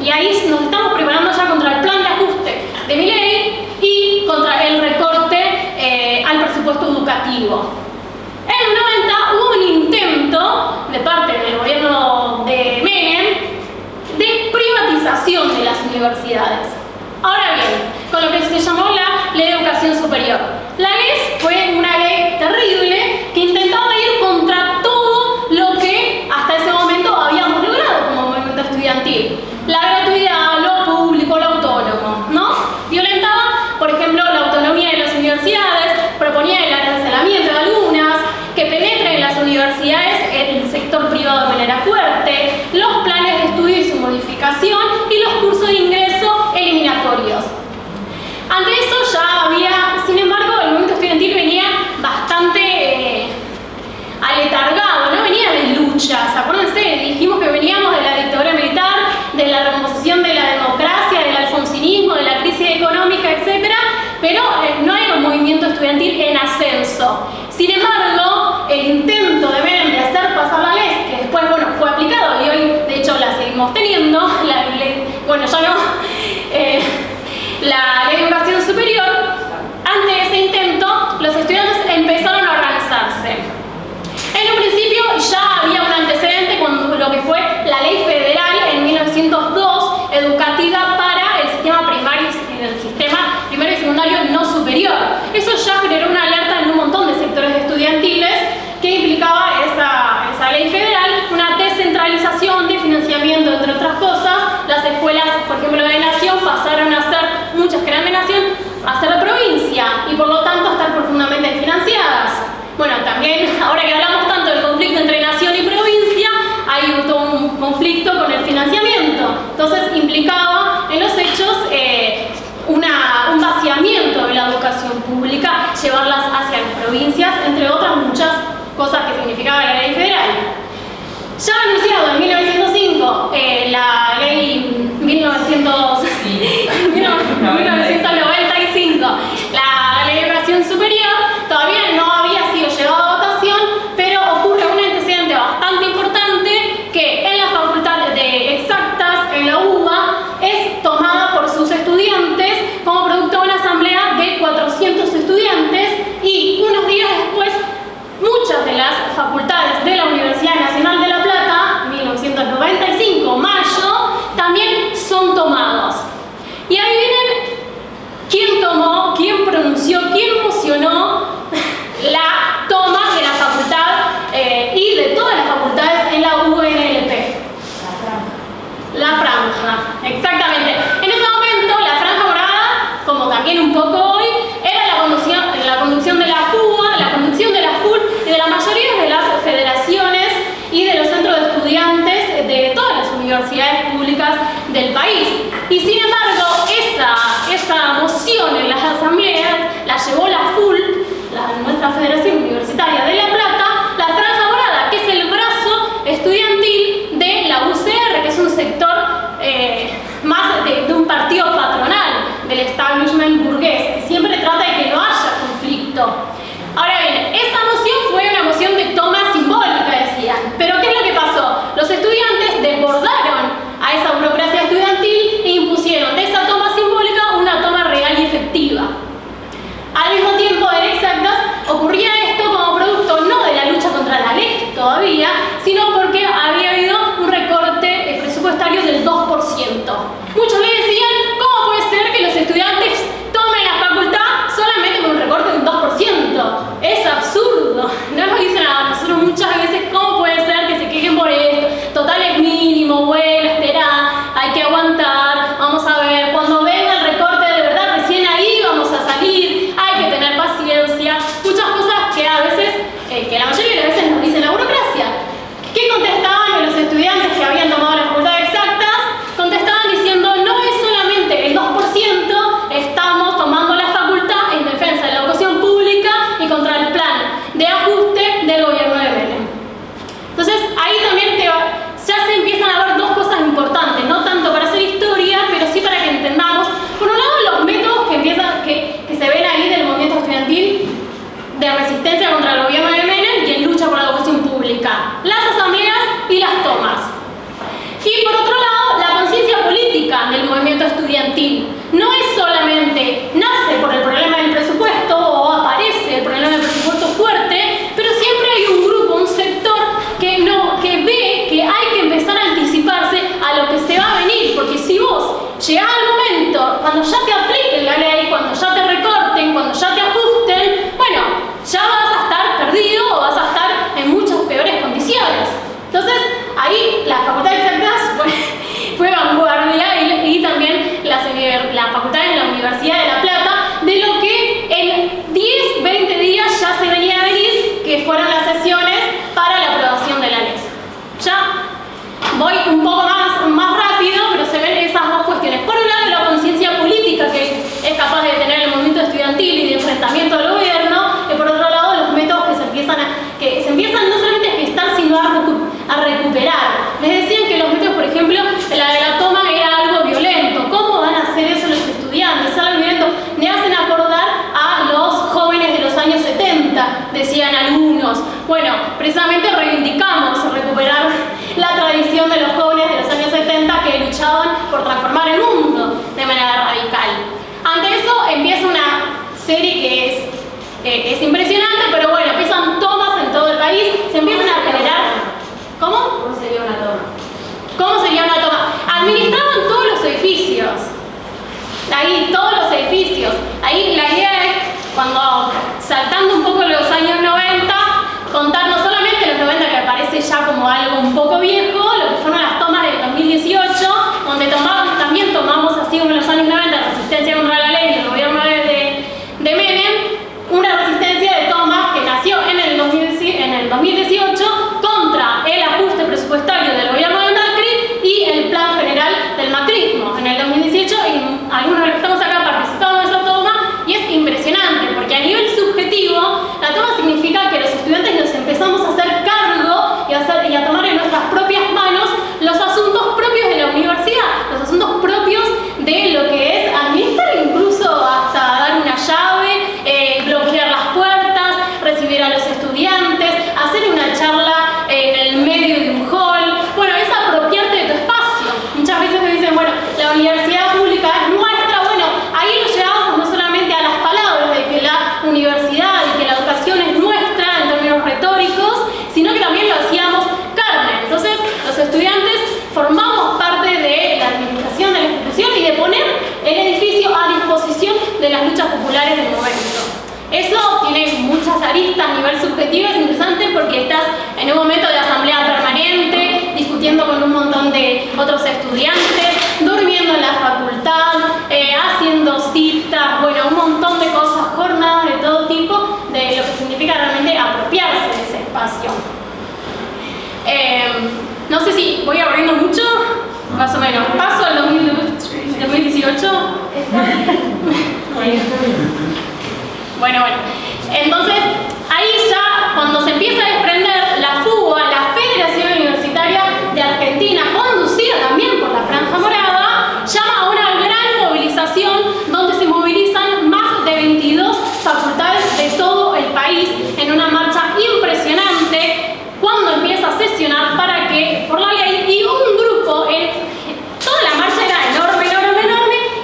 y ahí nos estamos preparando ya contra el plan de ajuste de Milei y contra el recorte al presupuesto educativo. En el 90 hubo un intento de parte del gobierno de Menem de privatización de las universidades. Ahora bien, con lo que se llamó la Ley de Educación Superior. La ley fue una ley terrible que intentaba ir contra todo lo que hasta ese momento habíamos logrado como movimiento estudiantil. La gratuidad, lo público, lo autónomo, ¿no? Violentaba, por ejemplo, la autonomía de las universidades, proponía el arancelamiento de algunas, que penetre en las universidades el sector privado de manera fuerte, los planes de estudio y su modificación y los cursos de ingreso eliminatorios. Ante eso ya había, sin embargo, el movimiento estudiantil venía bastante aletargado, no venía de luchas. Acuérdense, dijimos que veníamos de la dictadura militar, de la recomposición de la democracia, del alfonsinismo, de la crisis económica, etc. Pero no era un movimiento estudiantil en ascenso. Sin embargo, el intento de Menem de hacer pasar la ley, que después, bueno, fue aplicado y hoy, de hecho, la seguimos teniendo, la ley, bueno, ya no, la Ley de Educación Superior, ante ese intento, los estudiantes empezaron a organizarse. En un principio ya había un antecedente con lo que fue la Ley Federal en 1902, educativa para el sistema primario y secundario no superior. Eso ya generó una alerta en un montón de sectores estudiantiles que implicaba esa ley federal, una descentralización de financiamiento, entre otras cosas. Las escuelas, por ejemplo, de Nación pasaron a ser, muchas que eran de Nación, a ser de provincia y por lo tanto a estar profundamente financiadas. Bueno, también, ahora que hablamos tanto del conflicto entre Nación y provincia, hay todo un conflicto con el financiamiento. Entonces implicaba en los hechos un vaciamiento de la educación pública, llevarlas hacia las provincias, entre otras muchas cosas que significaba la ley federal. Ya anunciado en 1905, la ley 1995, la Ley de Educación Superior, todavía no había sido llevada a votación, pero ocurre un antecedente bastante importante que en la Facultad de Exactas, en la UBA, es tomada por sus estudiantes como producto de una asamblea de 400 estudiantes y unos días después muchas de las facultades de la Universidad Nacional de La Plata, 1995, mayo, también son tomados. Y ahí vienen es impresionante, pero bueno, empiezan tomas en todo el país, se empiezan a generar... ¿Cómo? ¿Cómo sería una toma? ¿Cómo sería una toma? Administraban todos los edificios. Ahí, todos los edificios. Ahí la idea es, cuando saltando un poco los años 90, contar no solamente los 90, que parece ya como algo un poco viejo, lo que fueron las tomas del 2018, donde también tomamos, así como en los años 90, resistencia contra la ley del gobierno de Menem, una resistencia de tomas que nació en el 2018 contra el ajuste presupuestario del gobierno de Macri y el plan general del macrismo. En el 2018, y algunos de los que estamos acá participamos de esa toma, y es impresionante, porque a nivel subjetivo, la toma significa que los estudiantes nos empezamos a hacer cargo y a tomar en nuestras propias manos los asuntos propios de la universidad, los asuntos propios de lo que es administrar, incluso hasta dar una llave, bloquear las puertas, recibir a los estudiantes, hacer una charla en el medio de un hall. Bueno, es apropiarte de tu espacio. Muchas veces me dicen, bueno, la universidad pública es nuestra. Bueno, ahí lo llevamos no solamente a las palabras de que la universidad y que la educación es nuestra en términos retóricos, sino que también lo hacíamos carne. Entonces, los estudiantes formamos parte de la administración de la institución y de poner el edificio a disposición de las luchas populares del momento. Eso tiene muchas aristas a nivel subjetivo, es interesante porque estás en un momento de asamblea permanente, discutiendo con un montón de otros estudiantes, durmiendo en la facultad, haciendo citas, bueno, un montón de cosas, jornadas de todo tipo, de lo que significa realmente apropiarse de ese espacio. No sé si voy abriendo mucho, más o menos. Paso al 2018. Bueno. Entonces, ahí ya, cuando se empieza a desprender la FUBA, la Federación Universitaria de Argentina, conducida también por la Franja Morada, llama a una gran movilización donde se movilizan más de 22 facultades de todo el país en una marcha impresionante cuando empieza a sesionar para que, por la ley, y un grupo, toda la marcha era enorme,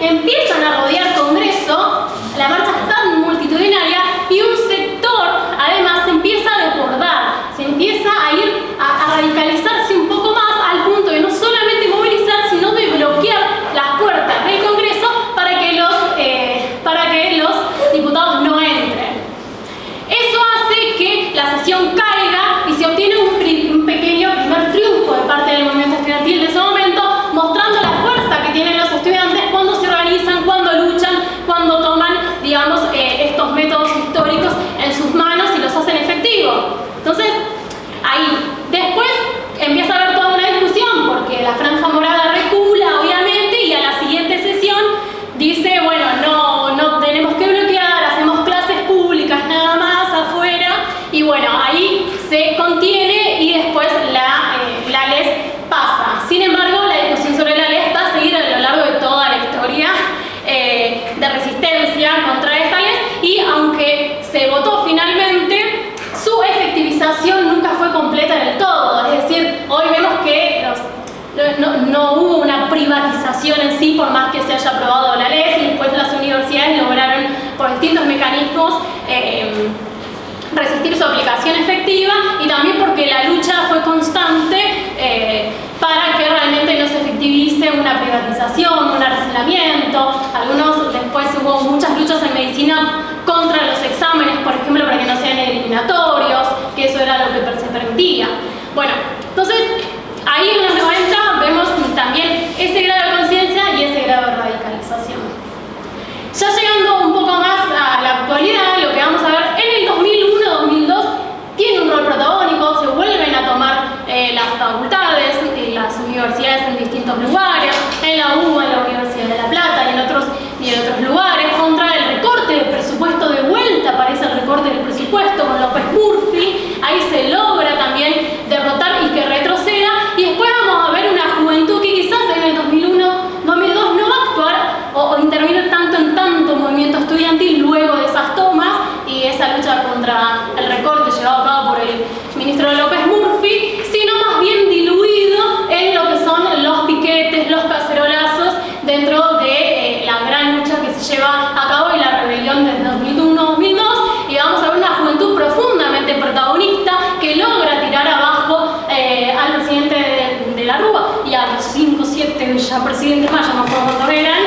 empiezan a rodear Congreso, la marcha es tan multitudinaria, y un sector además se empieza a desbordar, se empieza a ir a radicalizarse un poco más al punto de no solamente movilizar, sino de bloquear las puertas del Congreso para que los diputados no entren. Eso hace que la sesión caiga y se obtiene un pequeño primer triunfo de parte del movimiento estudiantil de ese momento, mostrando la fuerza que tienen los estudiantes cuando se organizan, cuando luchan, cuando toman, digamos, estos métodos históricos en sus manos y los hacen efectivos. Entonces, ahí. Después empieza a haber toda una discusión porque la Franja Morada recula, obviamente, y a la siguiente sesión dice, bueno, no tenemos que bloquear, hacemos clases públicas nada más afuera, y bueno, ahí se contiene y después la LES pasa. Sin embargo, la discusión sobre la LES va a seguir a lo largo de toda la historia de resistencia contra esta LES, y aunque se votó finalmente, su efectivización nunca fue completa del todo. Es decir, hoy vemos que no hubo una privatización en sí, por más que se haya aprobado la LES, y después las universidades lograron, por distintos mecanismos, resistir su aplicación efectiva, y también porque la lucha fue constante para que realmente no se efectivice una privatización, un arancelamiento. Después hubo muchas luchas en medicina contra los exámenes, por ejemplo, para que no sean eliminatorios, que eso era lo que se permitía. Bueno, entonces, ahí en los 90 vemos también ese grado de conciencia y ese grado de radicalización. Ya llegando un poco más a la actualidad, lo que vamos a ver en el 2001-2002 tiene un rol protagónico, se vuelven a tomar las facultades y las universidades en distintos lugares, en la UBA, en la Universidad de La Plata y en otros lugares, contra el recorte del presupuesto. De vuelta aparece el recorte del presupuesto con López Murphy, ahí se logra también derrotar y que retroceda, y después vamos a ver una juventud que quizás en el 2001-2002 no va a actuar o intervenir tanto en tanto movimiento estudiantil luego de esas tomas y esa lucha contra el recorte llevado a cabo por el ministro López Murphy, sino más bien diluido en lo que son los piquetes, los cacerolazos dentro de la gran lucha que se lleva a cabo y la rebelión desde 2001-2002, y vamos a ver una ya presidentes más, ya no me acuerdo cuántos eran.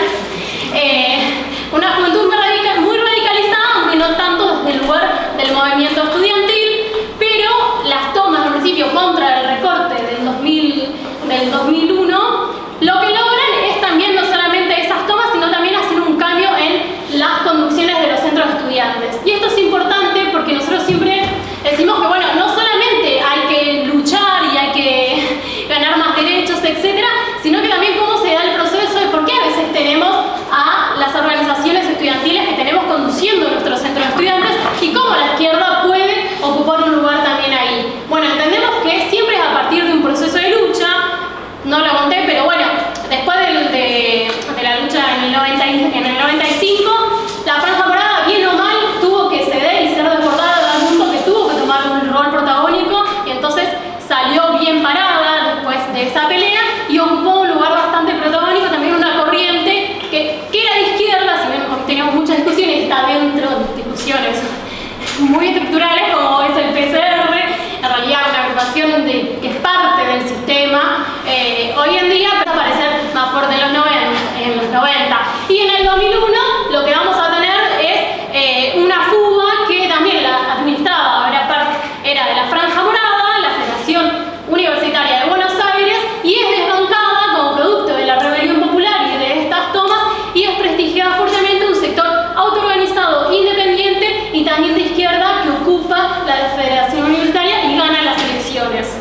Una juventud muy radicalizada, aunque no tanto desde el lugar del movimiento estudiantil, pero las tomas al principio contra el recorte del 2001, lo que logran es también no solamente esas tomas, sino también hacer un cambio en las conducciones de los centros de estudiantes. Y esto es importante porque nosotros siempre decimos que, bueno, no solamente hay que luchar y hay que ganar más derechos, etcétera, sino que también cómo se da el proceso de por qué a veces tenemos a las organizaciones estudiantiles que tenemos conduciendo nuestros centros de estudiantes y cómo la izquierda puede ocupar un lugar también ahí. Bueno, entendemos que siempre es a partir de un proceso de lucha, no lo conté, pero bueno, después de la lucha en el 95, la Franja Morada, bien o mal, tuvo que ceder y ser desbordada al mundo, que tuvo que tomar un rol protagónico y entonces salió bien parada después de esa pelea y ocupó un lugar bastante protagónico, también una corriente que era de izquierda, si bien teníamos muchas discusiones, está dentro de discusiones muy estructurales como es el PCR, en realidad una agrupación que es parte del sistema, hoy en día empieza a aparecer más fuerte en los 90. Y en el 2001 lo que vamos a tener es una fuga que también la administraba, era de la Franja Morada, la Federación Universitaria de Buenos Aires, y es desbancada como producto de la rebelión popular y de estas tomas, y es prestigiada fuertemente un sector autoorganizado, independiente y también de izquierda que ocupa la Federación Universitaria y gana las elecciones.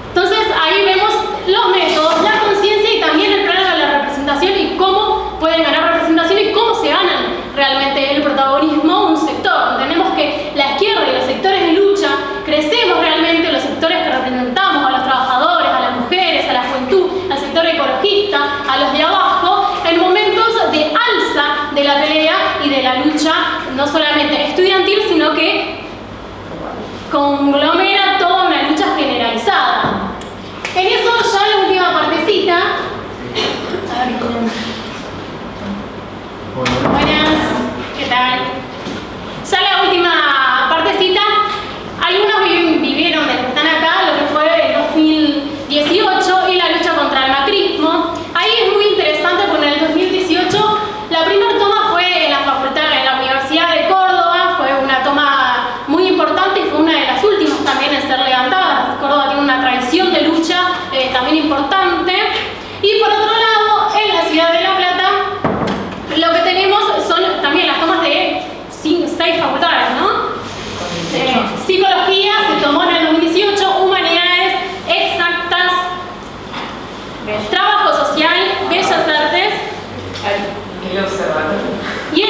Entonces ahí vemos los métodos, la conciencia y también el plano de la representación y cómo pueden ganar representación y cómo se ganan realmente el protagonismo un sector. Entendemos que la izquierda y los sectores de lucha crecemos realmente, los sectores que representamos a los trabajadores, a las mujeres, a la juventud, al sector ecologista, a los de abajo, en momentos de alza de la pelea y de la lucha, no solamente estudiantil, sino que conglomera toda una lucha generalizada. En eso ya la última partecita. A ver, buenas, ¿qué tal? Ya la última partecita. Algunos vivieron de los que están acá lo que fue el 2018 y la lucha contra el macrismo. Ahí es muy interesante porque en el 2018 la primera toma fue en la facultad, en la Universidad de Córdoba, fue una toma muy importante y fue una de las últimas también en ser levantadas. Córdoba tiene una tradición de lucha también importante. Y por otro lado, en la ciudad de La Plata, lo que tenemos son también las tomas de 6 facultades, ¿no? Psicología se tomó en el 2018, humanidades, exactas, trabajo social, bellas artes y el observatorio. Yo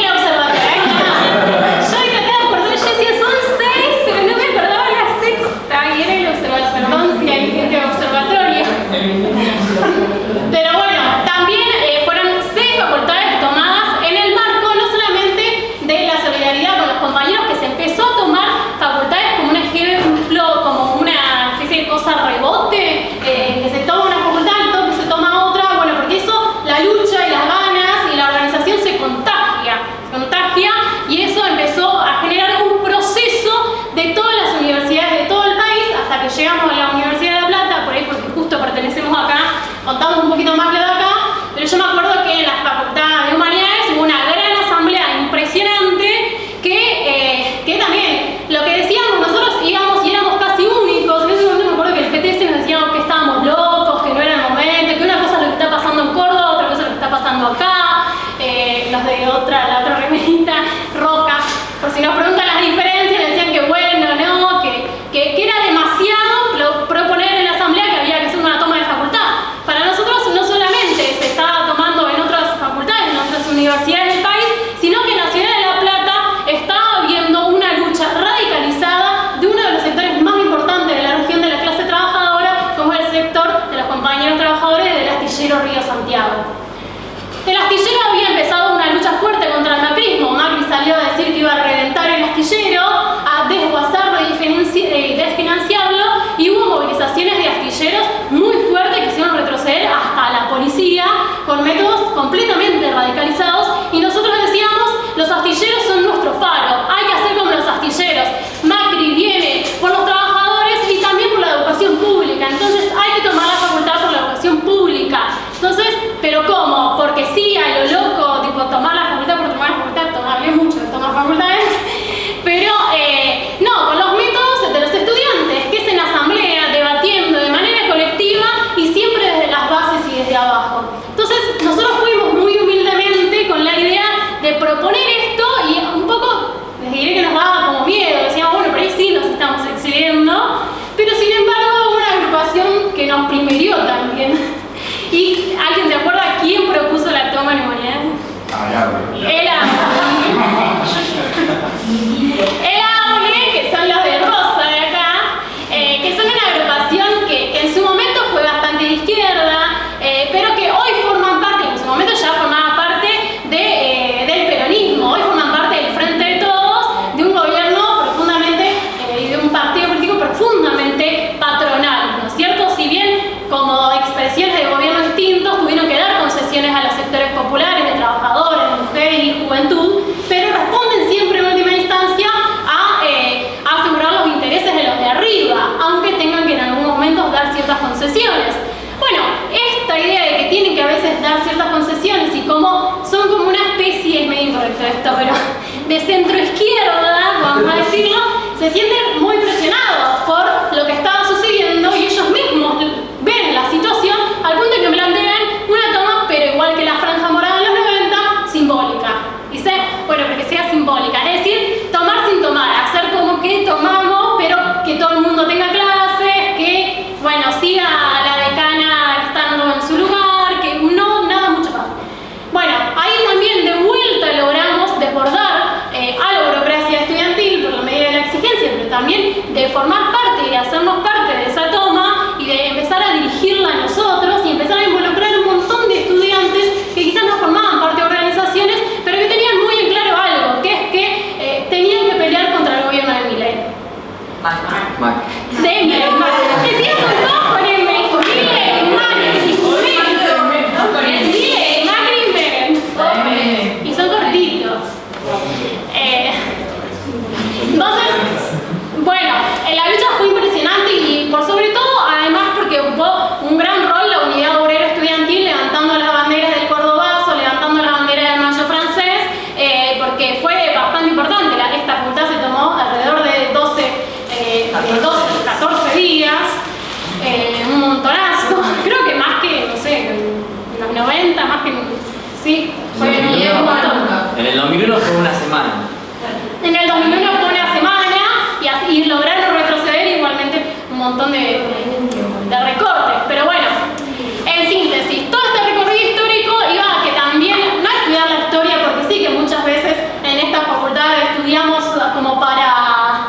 traté de acordar, yo decía son 6, pero no me acordaba la sexta y era el observatorio. Perdón si hay gente de observatorio. Pero bueno, también fueron 6 facultades tomadas en el marco no solamente de la solidaridad con los compañeros, que se empezó a tomar facultades como un ejemplo, como una especie de cosa rebote, que se toma una facultad y todo que se toma otra, bueno, porque eso, la lucha y las ganas y la organización se contagia El AULE, que son los de rosa de acá, que son una agrupación que en su momento fue bastante de izquierda, pero que hoy forman parte, en su momento ya formaba parte del peronismo, hoy forman parte del Frente de Todos, de un gobierno profundamente, y de un partido político profundamente patronal, ¿no es cierto? Si bien como expresiones de gobierno distintos tuvieron que dar concesiones a los sectores populares, de trabajadores, de mujeres y juventud, pero responden siempre en última instancia a asegurar los intereses de los de arriba, aunque tengan que en algún momento dar ciertas concesiones. Bueno, esta idea de que tienen que a veces dar ciertas concesiones y como son como una especie, es medio incorrecto esto, pero de centroizquierda, vamos a decirlo, se sienten muy presionados por lo que estaba sucediendo y ellos mismos ven la situación al punto de que plantean una toma, pero igual que la franja morada de los 90, simbólica. Dice, bueno, pero que sea simbólica, es decir, tomar sin tomar, hacer como que tomamos, pero que todo el mundo tenga clases, que, bueno, siga la decana estando en su lugar, que no, nada mucho más. Bueno, ahí también de vuelta logramos desbordar a la burocracia estudiantil por la medida de la exigencia, pero también de formar parte y de hacernos parte de esa toma y de empezar a dirigirla a nosotros y empezar a involucrar un montón de estudiantes que quizás no formaban parte de organizaciones, pero que tenían muy en claro algo, que es que tenían que pelear contra el gobierno de Milei. De Milei, decía son dos con M, con Milei, Macri, con Milei, Macri, Menem. Y son cortitos. Entonces, bueno, la lucha fue impresionante y por sobre todo, además porque ocupó un gran rol la unidad obrera estudiantil levantando las banderas del cordobazo, levantando la bandera del mayo francés, porque fue bastante importante. Esta facultad se tomó alrededor de 14 días, un montonazo, creo que más que, no sé, en los 90, más que, sí, fue un montón. En el 2001 fue una semana. En el 2001 fue una semana y lograron retroceder igualmente un montón de recortes. Pero bueno, en síntesis, todo este recorrido histórico iba a que también, no a estudiar la historia, porque sí que muchas veces en esta facultad estudiamos como para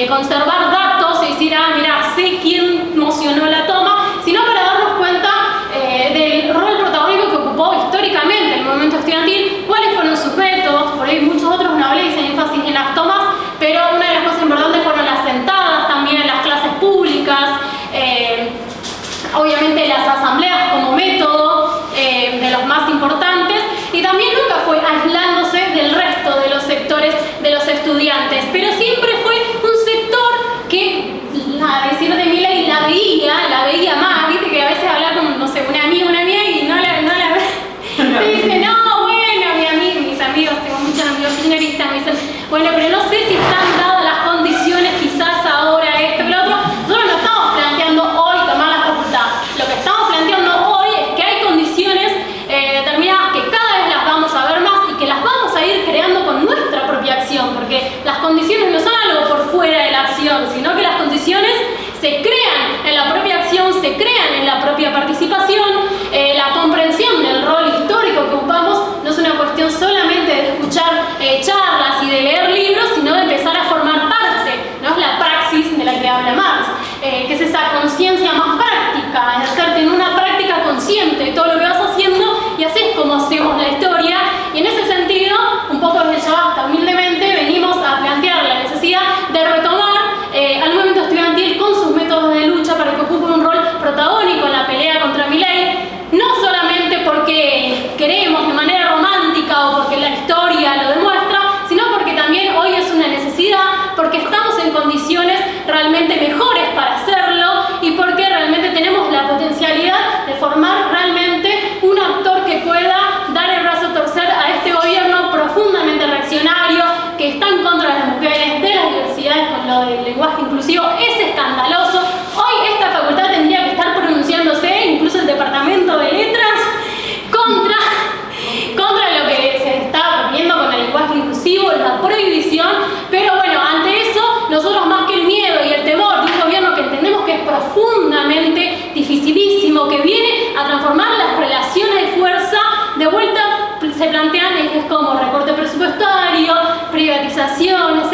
conservar datos y decir, mira, sé quién mocionó la toma, sino para darnos cuenta del rol protagónico que ocupó históricamente el movimiento estudiantil, cuáles fueron sus métodos, por ahí muchos otros no hablé, hice énfasis en las tomas, pero una de las cosas importantes fueron las sentadas, también en las clases públicas, obviamente las asambleas como método de los más importantes, y también nunca fue aislándose del resto de los sectores de los estudiantes, pero siempre fue un sector que, a decir de Milei, la veía más, viste que a veces habla con, no sé, una amiga y no la ve, te dice, no, bueno, mis amigos, tengo muchos amigos señoristas, me dicen, bueno, pero no sé si están dadas las condiciones, quizás ahora esto, lo otro. Nosotros no estamos planteando hoy tomar la facultad, lo que estamos planteando hoy es que hay condiciones determinadas que cada vez las vamos a ver más y que las vamos a ir creando con nuestra propia acción, porque las condiciones no plantean es como recorte presupuestario, privatizaciones,